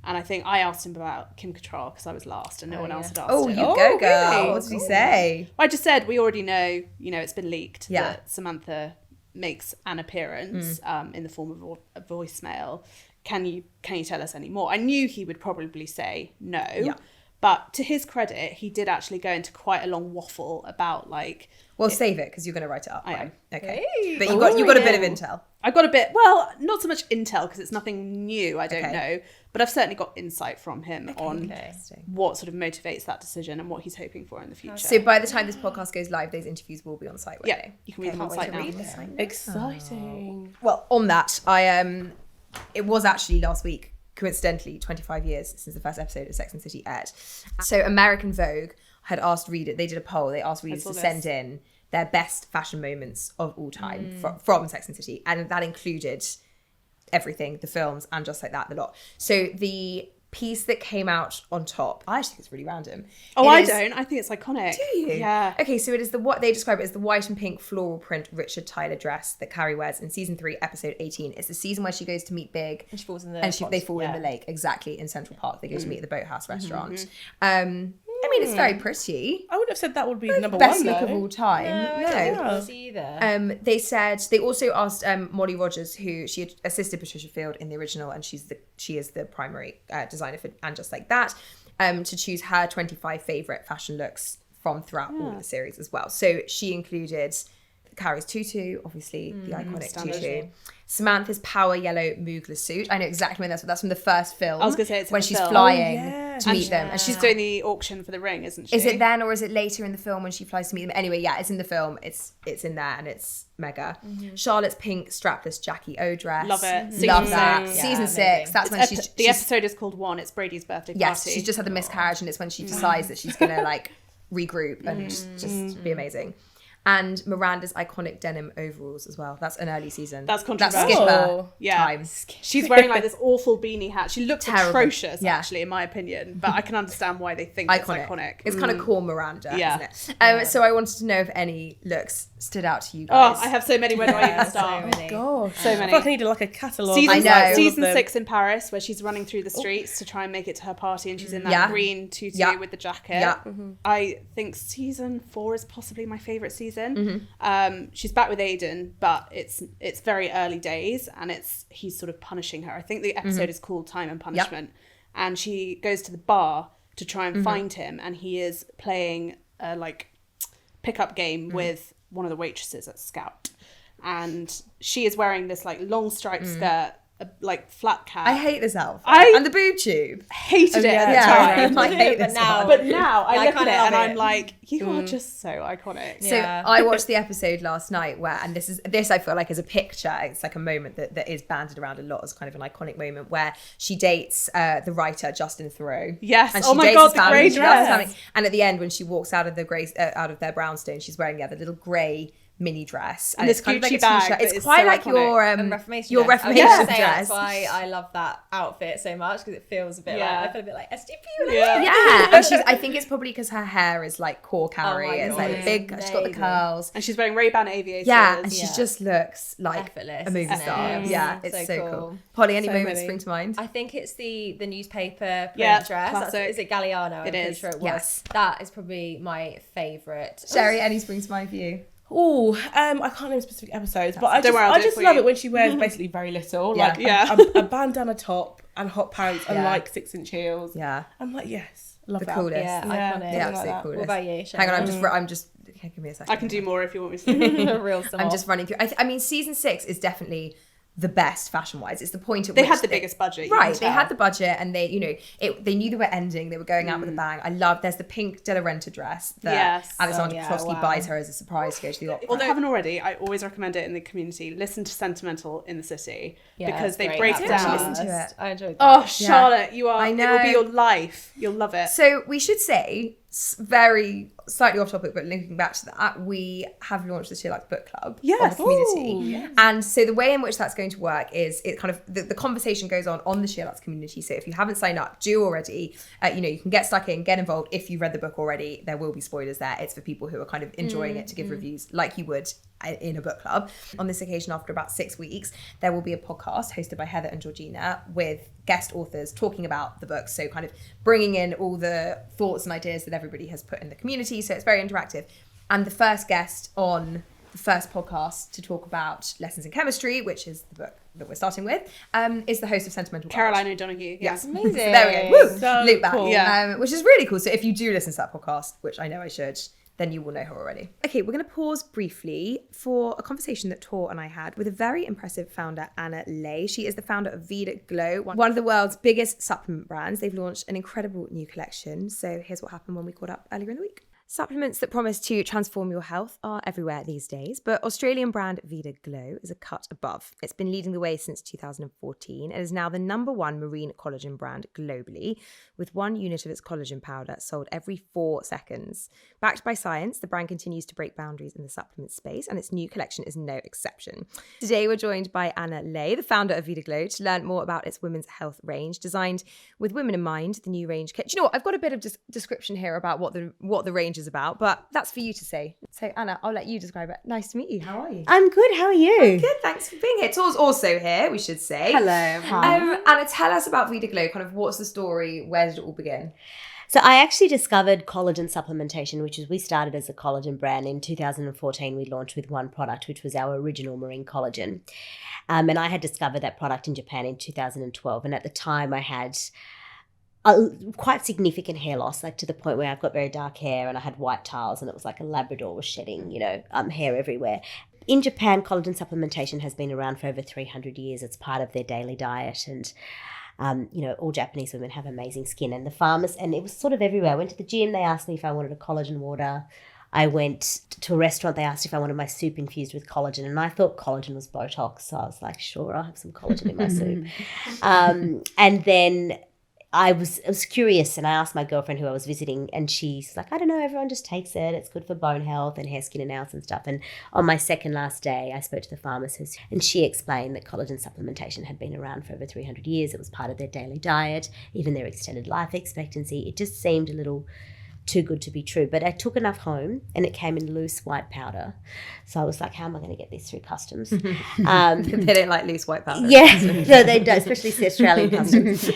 And I think I asked him about Kim Cattrall because I was last and no one else had asked Oh, him. you go, girl. really? What did he say? I just said, we already know, you know, it's been leaked Yeah. that Samantha makes an appearance in the form of a voicemail. Can you tell us any more? I knew he would probably say no. Yeah. But to his credit, he did actually go into quite a long waffle about like... Well, save it because you're going to write it up. I right? am. Okay. Hey. But you got a bit of intel. I got a bit, well, not so much intel because it's nothing new, I don't Okay. know. But I've certainly got insight from him on Interesting. what sort of motivates that decision and what he's hoping for in the future. So by the time this podcast goes live, those interviews will be on site, won't yeah, they? you can read them on Can't wait site to now. read them. Exciting. Well, on that, it was actually last week, coincidentally, 25 years since the first episode of Sex and the City aired. So American Vogue had asked readers, they did a poll, they asked readers to send in their best fashion moments of all time from Sex and the City. And that included everything, the films and Just Like That, the lot. So the piece that came out on top, I actually think it's really random. Oh, It I is- don't. I think it's iconic. Do you? Yeah. Okay, so it is what they describe it as the white and pink floral print Richard Tyler dress that Carrie wears in season 3, episode 18. It's the season where she goes to meet Big. And she falls in the And pond. they fall in Yeah. the lake, exactly, in Central Park. They go to meet at the Boathouse Mm-hmm. restaurant. I mean, it's very pretty. I would have said that would be number Best one. look though. of all time. No, I don't think it was either. They said they also asked Molly Rogers, who she had assisted Patricia Field in the original, and she is the primary designer for And Just Like That, to choose her 25 favorite fashion looks from throughout all of the series as well. So she included Carrie's tutu, obviously the iconic standard. tutu. Samantha's power yellow Mugler suit. I know exactly when that's from the first film. I was gonna say it's in when the she's film. flying Oh, yeah. to meet them, and She's doing the auction for the ring, isn't she? is it then or is it later in the film when she flies to meet them? Anyway, yeah, it's in the film. It's in there and it's mega. Charlotte's pink strapless Jackie O dress. Love it. Love Season that. 6. Yeah, Season amazing. 6. That's when The episode is called One. It's Brady's birthday yes, party. she's just had the miscarriage and it's when she decides that she's gonna like regroup and just be amazing. And Miranda's iconic denim overalls as well. That's an early season. That's That's controversial. Skipper Yeah. time. She's wearing like this awful beanie hat. She looks Terrible. atrocious, Yeah. actually, in my opinion. But I can understand why they think it's iconic. It's kind of cool Miranda, Yeah. isn't it? So I wanted to know if any looks stood out to you Oh, guys. I have so many. Where do I even start? So many. God, So I many. feel like I needed like a catalogue. Season, I know. season 6 in Paris, where she's running through the streets to try and make it to her party, and she's in that Yeah. green tutu Yeah. with the jacket. Yeah. I think season 4 is possibly my favourite season. Mm-hmm. She's back with Aiden, but it's very early days, and he's sort of punishing her. I think the episode is called Time and Punishment, and she goes to the bar to try and find him, and he is playing a like pickup game with one of the waitresses at Scout, and she is wearing this like long striped skirt, a, like flat cap. I hate this outfit. I- and the boob tube. hated it at the Yeah, time. I hate But this now- one. But now I I look at kinda it and love I'm it. like, you are just so iconic. So Yeah. I watched the episode last night where, and this I feel like is a picture. It's like a moment that is banded around a lot as kind of an iconic moment where she dates the writer Justin Theroux. Yes. And Oh she my dates God, his the family, grey she loves his dress. family. And at the end, when she walks out of the grey, out of their brownstone, she's wearing the little grey mini dress, And this it's kind of like Gucci a bag t-shirt. that It's is quite so like iconic. your Reformation your dress. Reformation I was gonna say dress. That's why I love that outfit so much because it feels a bit Yeah. like I feel a bit like SDP. Yeah. Yeah, and I think it's probably because her hair is like core Carrie. my It's God, like it's big. She's got the amazing. curls. And she's wearing Ray-Ban aviators. Yeah, and she Yeah. just looks like Effortless, a movie isn't star. it? Yeah, Mm, it's so so cool. cool. Polly, any So moments many. spring to mind? I think it's the newspaper print Yeah, dress. classic. Is it Galliano? I'm It pretty is. sure it was. Yes. That is probably my favourite. Sherry, any spring to mind for you? Oh, I can't name specific episodes, but I Don't just, worry, I'll I do it just for love you. it when she wears basically very little, Yeah. like Yeah. a bandana top and hot pants and Yeah. like 6-inch heels. Yeah, I'm like, yes, love the that. coolest. Yeah, Yeah, iconic. The like absolute that. coolest. What about you, Hang on, Sherry? I'm just. Okay, give me a second. I can do more if you want me to. Real I'm just running through. I mean, season 6 is definitely the best fashion wise. It's the point at They which had the biggest budget. you Right, can they tell. had the budget, and they, they knew they were ending. They were going out with a bang. I love. There's the pink De La Renta dress that Yes. Alexander Oh, yeah, Petrovsky wow. buys her as a surprise to go to the opera. Although if you haven't already, I always recommend it in the community. Listen to Sentimental in the City because they break That down. was- listen to it. I enjoyed that. Oh, Charlotte, you are. I It will be know. your life. You'll love it. So we should say, very slightly off topic, but linking back to that, we have launched the Sheer Luxe Book Club on Yes. the community. Ooh, yes. And so the way in which that's going to work is it kind of, the conversation goes on the Sheer Luxe community. So if you haven't signed up, do already. You can get stuck in, get involved. If you've read the book already, there will be spoilers there. It's for people who are kind of enjoying it to give reviews like you would in a book club. On this occasion, after about 6 weeks, there will be a podcast hosted by Heather and Georgina with guest authors talking about the book. So kind of bringing in all the thoughts and ideas that everybody has put in the community. So it's very interactive. And the first guest on the first podcast to talk about lessons in chemistry, which is the book that we're starting with, is the host of Sentimental Caroline Garbage. O'Donoghue. Yes, Amazing. So there we go. Woo! So Loop back. cool. Yeah. Which is really cool. So if you do listen to that podcast, which I know I should, then you will know her already. Okay, we're going to pause briefly for a conversation that Tor and I had with a very impressive founder, Anna Lay. She is the founder of Veda Glow, one of the world's biggest supplement brands. They've launched an incredible new collection. So here's what happened when we caught up earlier in the week. Supplements that promise to transform your health are everywhere these days, but Australian brand Veda Glow is a cut above. It's been leading the way since 2014 and is now the #1 marine collagen brand globally, with 1 unit of its collagen powder sold every 4 seconds. Backed by science, the brand continues to break boundaries in the supplement space, and its new collection is no exception. Today, we're joined by Anna Lay, the founder of Veda Glow, to learn more about its women's health range. Designed with women in mind, the new range... Do you know what? I've got a bit of description here about what the range is about, but that's for you to say. So Anna, I'll let you describe it. Nice to meet you. How are you? I'm good. How are you? Good, thanks for being here. Tor's also here, we should say. Hello. Hi. Anna, tell us about Veda Glow. Kind of what's the story? Where did it all begin? So I actually discovered collagen supplementation, which is we started as a collagen brand. In 2014, we launched with one product, which was our original marine collagen. And I had discovered that product in Japan in 2012. And at the time I had quite significant hair loss, like to the point where I've got very dark hair and I had white tiles and it was like a Labrador was shedding, hair everywhere. In Japan, collagen supplementation has been around for over 300 years. It's part of their daily diet, and all Japanese women have amazing skin, and the farmers, and it was sort of everywhere. I went to the gym, they asked me if I wanted a collagen water. I went to a restaurant, they asked if I wanted my soup infused with collagen, and I thought collagen was Botox, so I was like, sure, I'll have some collagen in my soup. And then I was curious, and I asked my girlfriend who I was visiting, and she's like, I don't know, everyone just takes it. It's good for bone health and hair, skin and nails and stuff. And on my second last day, I spoke to the pharmacist, and she explained that collagen supplementation had been around for over 300 years. It was part of their daily diet, even their extended life expectancy. It just seemed a little too good to be true. But I took enough home, and it came in loose white powder. So I was like, how am I going to get this through customs? They don't like loose white powder. Yeah, no, they don't, especially the Australian customs.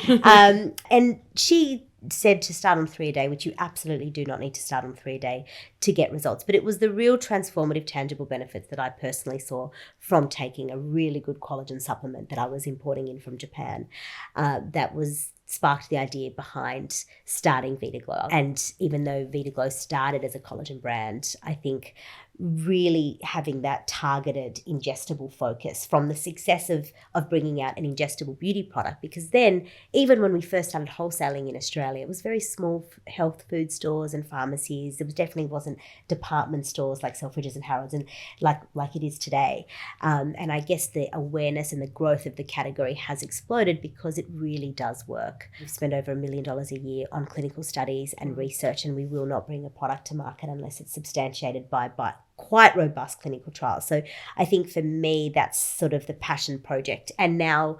And she said to start on 3 a day, which you absolutely do not need to start on 3 a day to get results. But it was the real transformative, tangible benefits that I personally saw from taking a really good collagen supplement that I was importing in from Japan that was sparked the idea behind starting Veda Glow. And even though Veda Glow started as a collagen brand, I think really having that targeted ingestible focus from the success of bringing out an ingestible beauty product, because then even when we first started wholesaling in Australia, it was very small health food stores and pharmacies. There definitely wasn't department stores like Selfridges and Harrods and like it is today. And I guess the awareness and the growth of the category has exploded because it really does work. We've spent over $1 million a year on clinical studies and research, and we will not bring a product to market unless it's substantiated by quite robust clinical trials. So I think for me, that's sort of the passion project. And now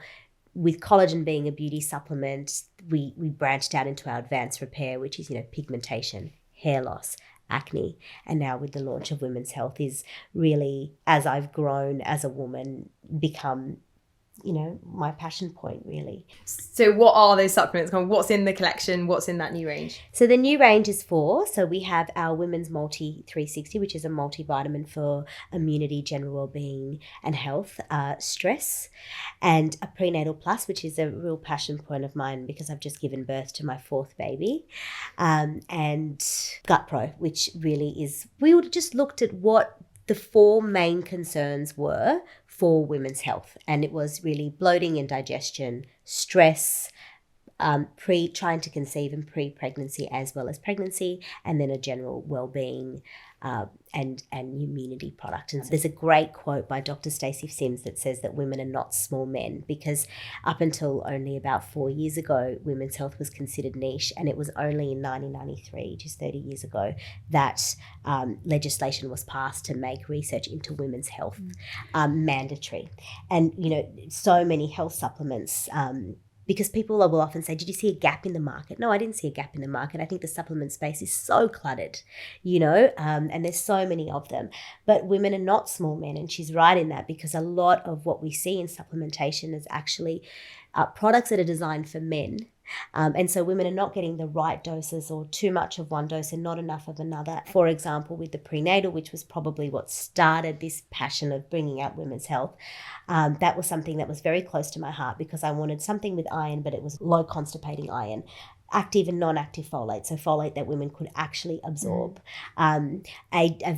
with collagen being a beauty supplement, we branched out into our advanced repair, which is, pigmentation, hair loss, acne. And now with the launch of Women's Health is really, as I've grown as a woman, become my passion point, really. So what are those supplements? What's in the collection? What's in that new range? So the new range is 4. So we have our Women's Multi 360, which is a multivitamin for immunity, general well-being and health, stress, and a Prenatal Plus, which is a real passion point of mine because I've just given birth to my 4th baby, and Gut Pro, which really is, we just looked at what the 4 main concerns were for women's health, and it was really bloating and digestion, stress, trying to conceive and pre-pregnancy as well as pregnancy, and then a general well-being and immunity product. And there's a great quote by Dr. Stacey Sims that says that women are not small men, because up until only about 4 years ago, women's health was considered niche, and it was only in 1993, just 30 years ago, that legislation was passed to make research into women's health mandatory. And, so many health supplements, because people will often say, did you see a gap in the market? No, I didn't see a gap in the market. I think the supplement space is so cluttered, and there's so many of them. But women are not small men, and she's right in that, because a lot of what we see in supplementation is actually products that are designed for men And so women are not getting the right doses, or too much of one dose and not enough of another. For example, with the prenatal, which was probably what started this passion of bringing out women's health, that was something that was very close to my heart, because I wanted something with iron, but it was low constipating iron, active and non-active folate, so folate that women could actually absorb, a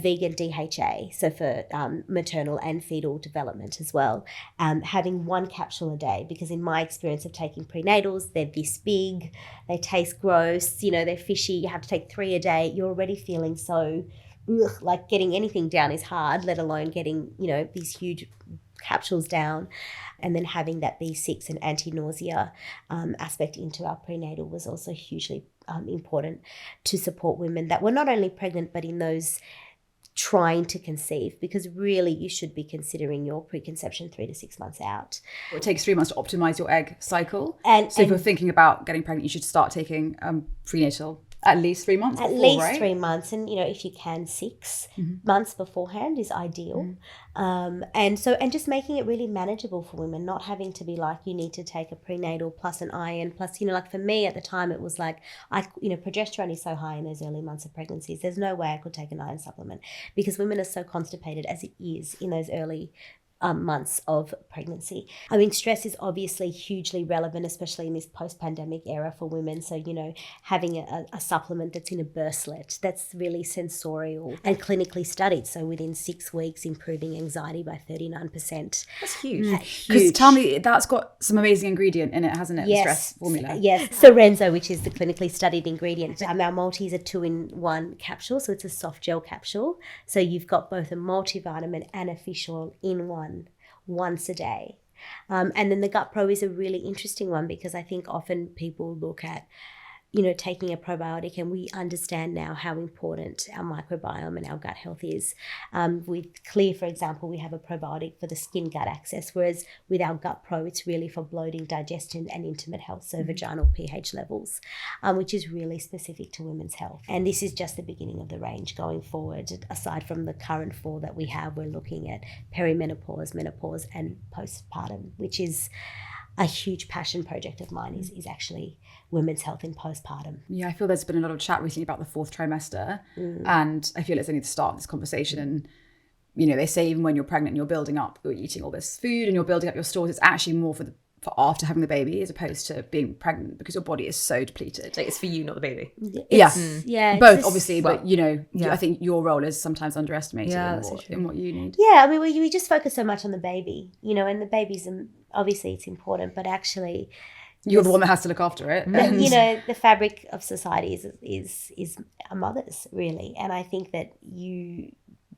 vegan DHA, so for maternal and fetal development as well, having 1 capsule a day, because in my experience of taking prenatals, they're this big, they taste gross, they're fishy, you have to take 3 a day, you're already feeling so, like getting anything down is hard, let alone getting, these huge capsules down. And then having that B6 and anti-nausea aspect into our prenatal was also hugely important to support women that were not only pregnant, but in those trying to conceive, because really you should be considering your preconception 3 to 6 months out. It takes 3 months to optimize your egg cycle. And if you're thinking about getting pregnant, you should start taking prenatal at least 3 months at before, least right? 3 months, and if you can 6 months beforehand is ideal. And just making it really manageable for women, not having to be like, you need to take a prenatal plus an iron plus, like for me at the time it was like, progesterone is so high in those early months of pregnancies, there's no way I could take an iron supplement, because women are so constipated as it is in those early months of pregnancy. I mean, stress is obviously hugely relevant, especially in this post-pandemic era for women. So, having a supplement that's in a burstlet, that's really sensorial and clinically studied. So within 6 weeks, improving anxiety by 39%. That's huge. Because tell me, that's got some amazing ingredient in it, hasn't it? Yes, the stress formula. Yes, Sorenzo, which is the clinically studied ingredient. Our multi is a 2-in-1 capsule, so it's a soft gel capsule. So you've got both a multivitamin and a fish oil in one, once a day. And then the Gut Pro is a really interesting one, because I think often people look at taking a probiotic, and we understand now how important our microbiome and our gut health is. With Clear, for example, we have a probiotic for the skin gut access, whereas with our Gut Pro, it's really for bloating, digestion and intimate health, so vaginal pH levels, which is really specific to women's health. And this is just the beginning of the range going forward. Aside from the current 4 that we have, we're looking at perimenopause, menopause and postpartum, which is a huge passion project of mine, is actually women's health in postpartum. Yeah, I feel there's been a lot of chat recently about the 4th trimester, and I feel it's only the start of this conversation. And they say even when you're pregnant and you're building up, you're eating all this food and you're building up your stores, it's actually more for after having the baby as opposed to being pregnant, because your body is so depleted. Like, it's for you, not the baby. Yeah, both obviously, but I think your role is sometimes underestimated in what you need. Yeah, I mean, we just focus so much on the baby, and the baby's, obviously it's important, but actually you're the one that has to look after it. The fabric of society is a mother's, really. And I think that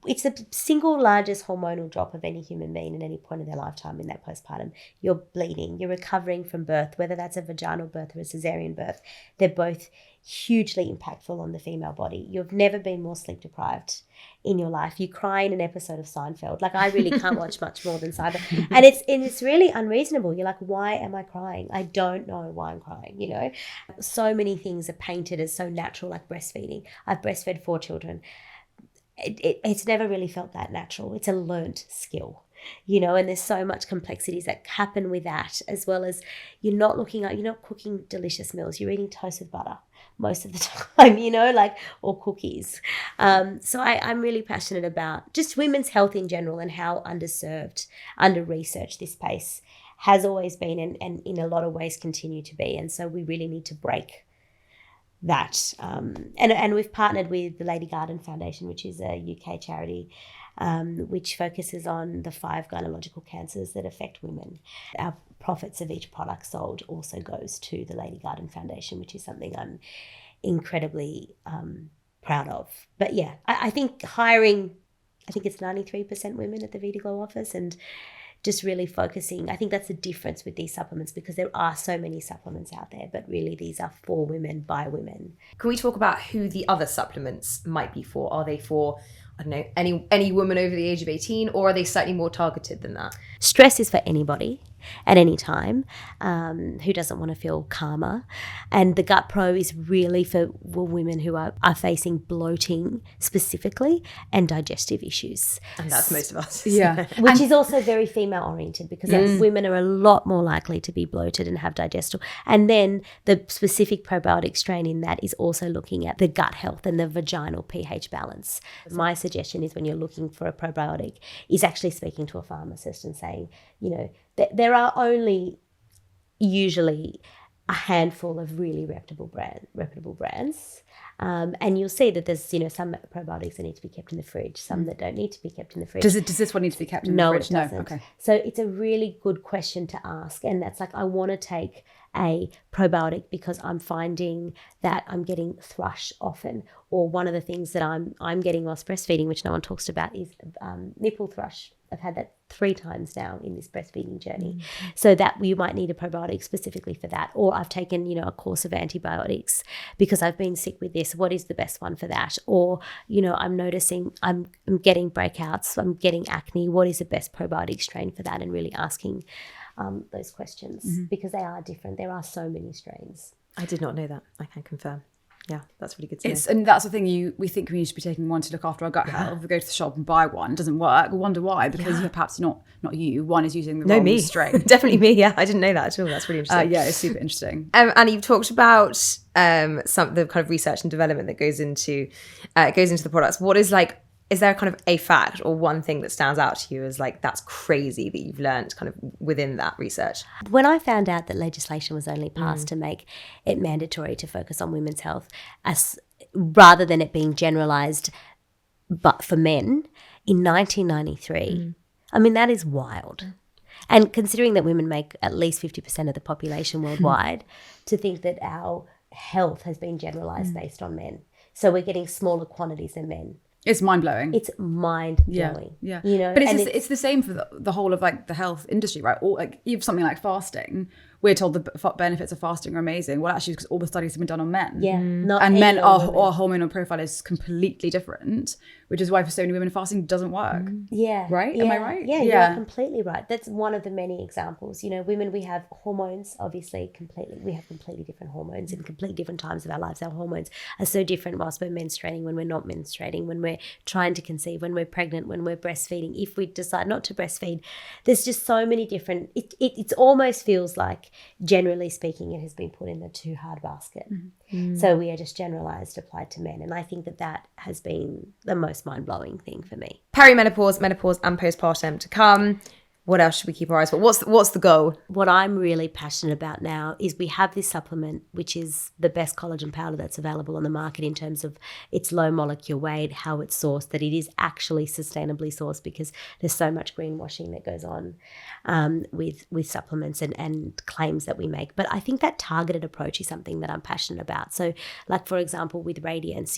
it's the single largest hormonal drop of any human being at any point in their lifetime in that postpartum. You're bleeding, you're recovering from birth, whether that's a vaginal birth or a cesarean birth. They're both hugely impactful on the female body. You've never been more sleep deprived in your life. You cry in an episode of Seinfeld. Like, I really can't watch much more than Seinfeld. And it's really unreasonable. You're like, why am I crying? I don't know why I'm crying, So many things are painted as so natural, like breastfeeding. I've breastfed 4 children. It's never really felt that natural. It's a learnt skill, and there's so much complexities that happen with that, as well as you're not cooking delicious meals. You're eating toast with butter most of the time, or cookies. So I'm really passionate about just women's health in general, and how underserved, under-researched this space has always been, and in a lot of ways continue to be. And so we really need to break that. And we've partnered with the Lady Garden Foundation, which is a UK charity, which focuses on the 5 gynecological cancers that affect women. Our profits of each product sold also goes to the Lady Garden Foundation, which is something I'm incredibly proud of. But yeah, I think hiring, I think it's 93% women at the Vita Glow office, and just really focusing. I think that's the difference with these supplements, because there are so many supplements out there, but really these are for women by women. Can we talk about who the other supplements might be for? Are they for, I don't know, any woman over the age of 18, or are they slightly more targeted than that? Stress is for anybody. at any time, who doesn't want to feel calmer. And the Gut Pro is really for women who are facing bloating specifically and digestive issues. And that's most of us. Yeah. Which is also very female oriented, because women are a lot more likely to be bloated and have digestive. And then the specific probiotic strain in that is also looking at the gut health and the vaginal pH balance. My suggestion is, when you're looking for a probiotic, is actually speaking to a pharmacist and saying, there are only usually a handful of really reputable brands. And you'll see that there's, some probiotics that need to be kept in the fridge, some that don't need to be kept in the fridge. Does this one need to be kept in the fridge? No, it doesn't. No, okay. So it's a really good question to ask. And that's like, I want to take a probiotic because I'm finding that I'm getting thrush often. Or one of the things that I'm getting whilst breastfeeding, which no one talks about, is nipple thrush. I've had that 3 times now in this breastfeeding journey. So that you might need a probiotic specifically for that. Or I've taken, a course of antibiotics because I've been sick with this. What is the best one for that? Or, I'm noticing I'm getting breakouts, I'm getting acne. What is the best probiotic strain for that? And really asking those questions because they are different. There are so many strains. I did not know that. I can confirm. Yeah, that's really good to know. And that's the thing, we think we need to be taking one to look after our gut health. If we go to the shop and buy one, it doesn't work. We wonder why, because perhaps not you. One is using the wrong strain. Definitely me, yeah. I didn't know that at all. That's really interesting. Yeah, it's super interesting. And you've talked about some of the kind of research and development that goes into the products. What is is there kind of a fact or one thing that stands out to you as that's crazy that you've learned kind of within that research? When I found out that legislation was only passed to make it mandatory to focus on women's health, rather than it being generalised but for men in 1993, I mean, that is wild. And considering that women make at least 50% of the population worldwide, to think that our health has been generalised based on men. So we're getting smaller quantities than men. It's mind-blowing. It's mind-blowing. Yeah. But it's the same for the whole of the health industry, right? Or you have something like fasting. We're told the benefits of fasting are amazing. Well, actually, because all the studies have been done on men. Yeah. And men, our hormonal profile is completely different, which is why for so many women fasting doesn't work. Yeah. Right? Yeah. Am I right? Yeah, you're completely right. That's one of the many examples. Women, we have hormones, obviously, we have completely different hormones in completely different times of our lives. Our hormones are so different whilst we're menstruating, when we're not menstruating, when we're trying to conceive, when we're pregnant, when we're breastfeeding. If we decide not to breastfeed, there's just so many different, it almost feels like, generally speaking, it has been put in the too hard basket. So we are just generalised, applied to men. And I think that has been the most mind-blowing thing for me. Perimenopause, menopause and postpartum to come. What else should we keep our eyes for? What's the goal? What I'm really passionate about now is we have this supplement, which is the best collagen powder that's available on the market in terms of its low molecular weight, how it's sourced, that it is actually sustainably sourced, because there's so much greenwashing that goes on with supplements and claims that we make. But I think that targeted approach is something that I'm passionate about. So for example, with Radiance,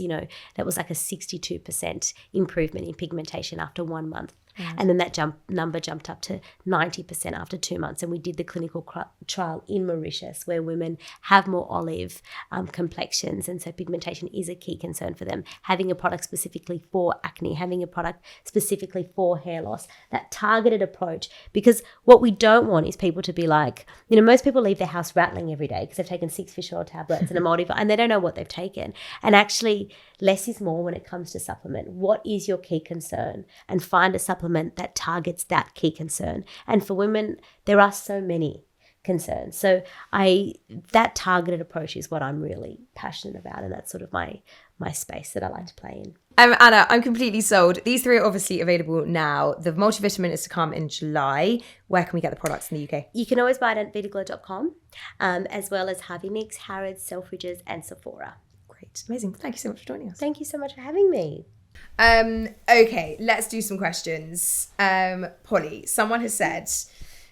that was a 62% improvement in pigmentation after 1 month. And then that number jumped up to 90% after 2 months. And we did the clinical trial in Mauritius, where women have more olive complexions. And so pigmentation is a key concern for them. Having a product specifically for acne, having a product specifically for hair loss, that targeted approach. Because what we don't want is people to be most people leave their house rattling every day because they've taken 6 fish oil tablets and a multivitamin, and they don't know what they've taken. And actually, less is more when it comes to supplement. What is your key concern? And find a supplement that targets that key concern. And for women, there are so many concerns. So that targeted approach is what I'm really passionate about, and that's sort of my space that I like to play in. Anna, I'm completely sold. These 3 are obviously available now. The multivitamin is to come in July. Where can we get the products in the UK? You can always buy it at vitaglow.com, as well as Harvey Nicks, Harrods, Selfridges and Sephora. Great. Amazing. Thank you so much for joining us. Thank you so much for having me. Okay, let's do some questions. Polly, someone has said,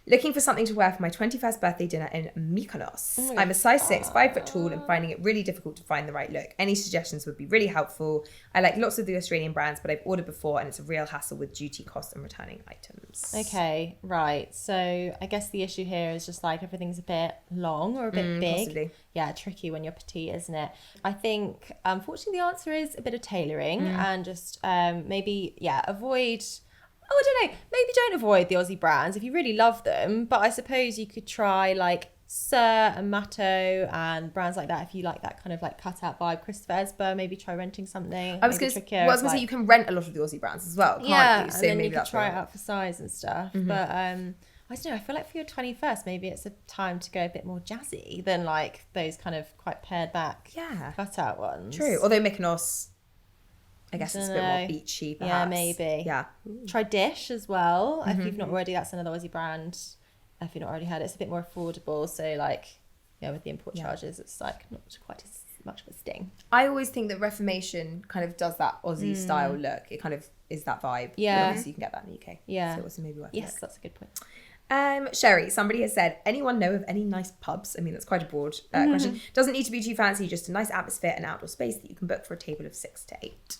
looking for something to wear for my 21st birthday dinner in Mykonos. I'm a size 6, 5 foot tall, and finding it really difficult to find the right look. Any suggestions would be really helpful. I like lots of the Australian brands, but I've ordered before and it's a real hassle with duty costs and returning items. Okay, right. So I guess the issue here is just everything's a bit long or a bit big. Possibly. Yeah, tricky when you're petite, isn't it? I think, unfortunately, the answer is a bit of tailoring and just maybe, avoid... I don't know. Maybe don't avoid the Aussie brands if you really love them. But I suppose you could try like Sir and Matto and brands like that if you like that kind of like cut out vibe. Christopher Esber, maybe try renting something. I was going to say you can rent a lot of the Aussie brands as well, can't you? So and then maybe you can that's try right. it out for size and stuff. But I don't know. I feel like for your 21st, maybe it's a time to go a bit more jazzy than like those kind of quite pared back cut out ones. True. Although Mykonos, I guess it's a bit more Dunno. beachy, perhaps. Yeah, maybe. Yeah. Try Dish as well. If you've not already, that's another Aussie brand. If you've not already had it, it's a bit more affordable. So like, yeah, with the import charges, it's like not quite as much of a sting. I always think that Reformation kind of does that Aussie style look. It kind of is that vibe. Yeah. But obviously you can get that in the UK. Yeah. So it's maybe worth Yes, it. that's a good point. Sherry, somebody has said, anyone know of any nice pubs? I mean, that's quite a broad question. Doesn't need to be too fancy, just a nice atmosphere and outdoor space that you can book for a table of 6 to 8.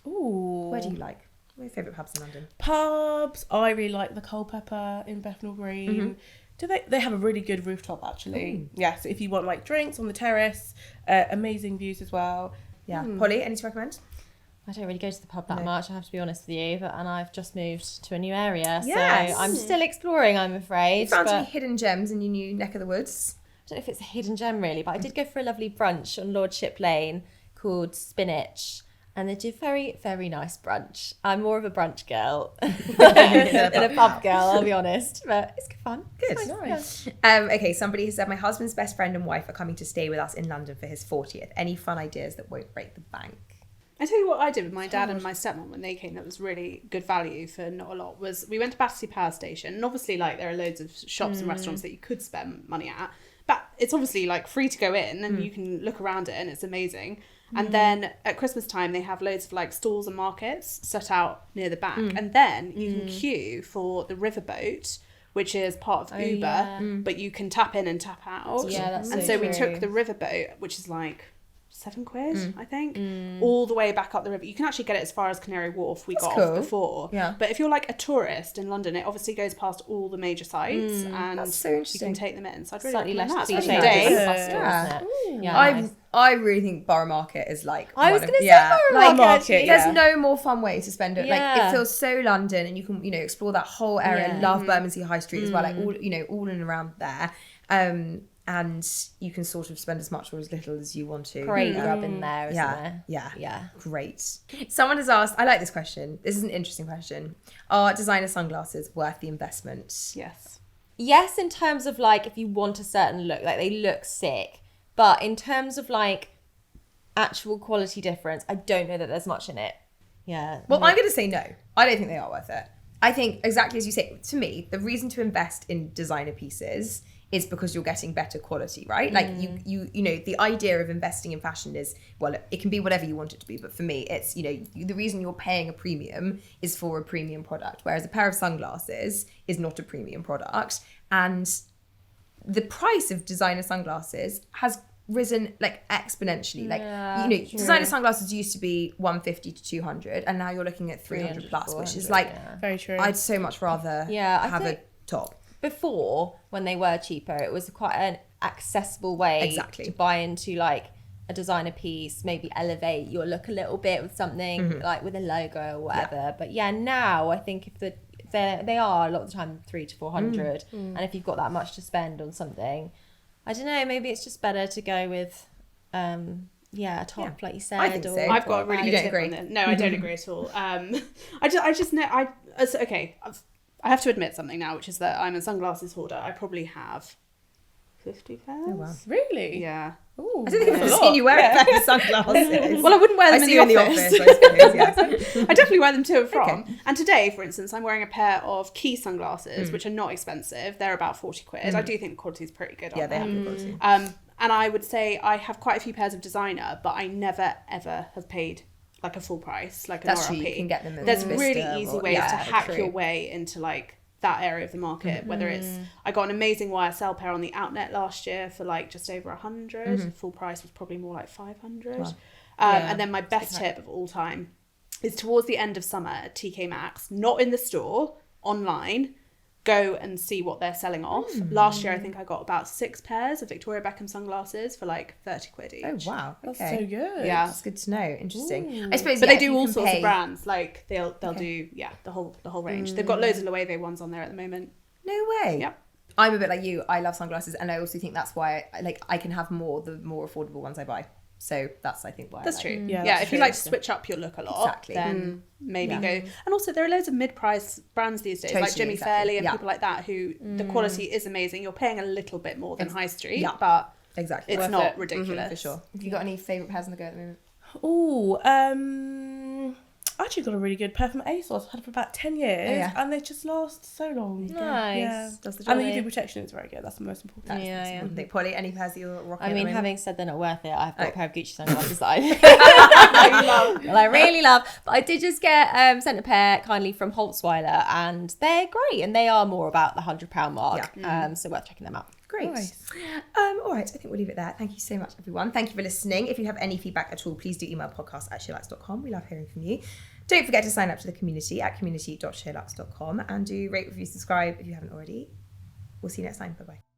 Ooh. Where do you like? What are your favourite pubs in London? Pubs. I really like the Culpeper in Bethnal Green. Do they have a really good rooftop actually? Yeah, so if you want like drinks on the terrace, amazing views as well. Yeah. Polly, any to recommend? I don't really go to the pub that much, I have to be honest with you, and I've just moved to a new area, Yes. so I'm still exploring, I'm afraid. You found but any hidden gems in your new neck of the woods? I don't know if it's a hidden gem really, but I did go for a lovely brunch on Lordship Lane called Spinach, and they do very, very nice brunch. I'm more of a brunch girl than a pub girl, I'll be honest, but it's good fun. Good. It's nice. Okay, somebody has said, my husband's best friend and wife are coming to stay with us in London for his 40th. Any fun ideas that won't break the bank? I tell you what I did with my dad and my stepmom when they came that was really good value for not a lot was we went to Battersea Power Station, and obviously like there are loads of shops and restaurants that you could spend money at, but it's obviously like free to go in and you can look around it and it's amazing. And then at Christmas time they have loads of like stalls and markets set out near the back, and then you can queue for the riverboat, which is part of Uber, but you can tap in and tap out. Yeah, that's and so so we true. took the riverboat, which is like £7, I think, all the way back up the river. You can actually get it as far as Canary Wharf. We got cool. off before. Yeah. But if you're like a tourist in London, it obviously goes past all the major sites and That's so you interesting. can take them in. So I'd really Slightly recommend less that. cliche, Especially just today. bustle, Yeah. isn't it? Yeah, nice. I really think Borough Market is like I was one of- going to say yeah, Borough like, Market, actually. There's no more fun way to spend it. Like Yeah. it feels so London, and you can explore that whole area. Yeah. Love Bermondsey High Street as well, like all all in and around there. And you can sort of spend as much or as little as you want to. Great rub in there, isn't Yeah, there? yeah, Yeah. Great. Someone has asked. I like this question. This is an interesting question. Are designer sunglasses worth the investment? Yes. Yes, in terms of like if you want a certain look, like they look sick, but in terms of like actual quality difference, I don't know that there's much in it. Yeah. Well, I'm going to say no. I don't think they are worth it. I think exactly as you say. To me, the reason to invest in designer pieces is because you're getting better quality, right? Like you know, the idea of investing in fashion is, well, it can be whatever you want it to be, but for me, it's the reason you're paying a premium is for a premium product, whereas a pair of sunglasses is not a premium product, and the price of designer sunglasses has risen like exponentially. Like designer sunglasses used to be 150 to 200, and now you're looking at 300 plus, which is like Very true. I'd so much rather have a top. Before, when they were cheaper, it was quite an accessible way to buy into like a designer piece, maybe elevate your look a little bit with something like with a logo or whatever. But yeah, now I think if they are a lot of the time 300 to 400, and if you've got that much to spend on something, I don't know, maybe it's just better to go with a top like you said. I think so. I've got a really You good don't tip agree? on this. No, I don't agree at all. I just know I have to admit something now, which is that I'm a sunglasses hoarder. I probably have 50 pairs. Oh wow. Really? Yeah. Ooh, I don't think I've ever seen you wear a pair of sunglasses. Well, I wouldn't wear them I in see the you in office. the office, I suppose, yes. I definitely wear them to and from. Okay. And today, for instance, I'm wearing a pair of Key sunglasses, which are not expensive. They're about 40 quid. I do think the quality is pretty good. Yeah, on they them. have good quality. And I would say I have quite a few pairs of designer, but I never ever have paid like a full price, like an That's RRP. true, you can get them in There's Vista really easy or- ways to yeah, hack true. your way into like that area of the market, whether it's I got an amazing YSL pair on the Outnet last year for like just over 100. Full price was probably more like 500. And then my best tip of all time is towards the end of summer at TK Maxx, not in the store, online, go and see what they're selling off. Last year I think I got about 6 pairs of Victoria Beckham sunglasses for like 30 quid each. Oh wow, That's okay. so good. Yeah. That's good to know. Interesting. I suppose, But yeah, they do if you all can sorts pay- of brands. Like they'll do the whole range. They've got loads of Loewe ones on there at the moment. No way. Yep. I'm a bit like you. I love sunglasses, and I also think that's why I can have more the more affordable ones I buy. So that's, I think, why That's I true. like Yeah, Yeah, that's if you true. like to switch up your look a lot, Exactly. then maybe go. And also, there are loads of mid-price brands these days, like Totally, Jimmy exactly. Fairley and Yeah. people like that, who the quality is amazing. You're paying a little bit more than High Street, yeah. but Exactly. it's Worth not it. ridiculous. For sure. Have you got any favourite pairs on the go at the moment? I actually got a really good pair from ASOS. I've had it for about 10 years, yeah. and they just last so long. Nice. Yeah. Does the job. And the UV protection is very good. That's the most important. That's Yeah, the most yeah. important thing. Polly, any pairs that you're rocking I at the mean, moment? having said they're not worth it, I've got a pair of Gucci sunglasses that I Well, I really love. But I did just get sent a pair kindly from Holtzweiler, and they're great, and they are more about the £100 mark. So worth checking them out. Great. Nice. All right, I think we'll leave it there. Thank you so much, everyone. Thank you for listening. If you have any feedback at all, please do email podcast@sherlock's.com. We love hearing from you. Don't forget to sign up to the community at community.sherlock's.com and do rate, review, subscribe if you haven't already. We'll see you next time. Bye-bye.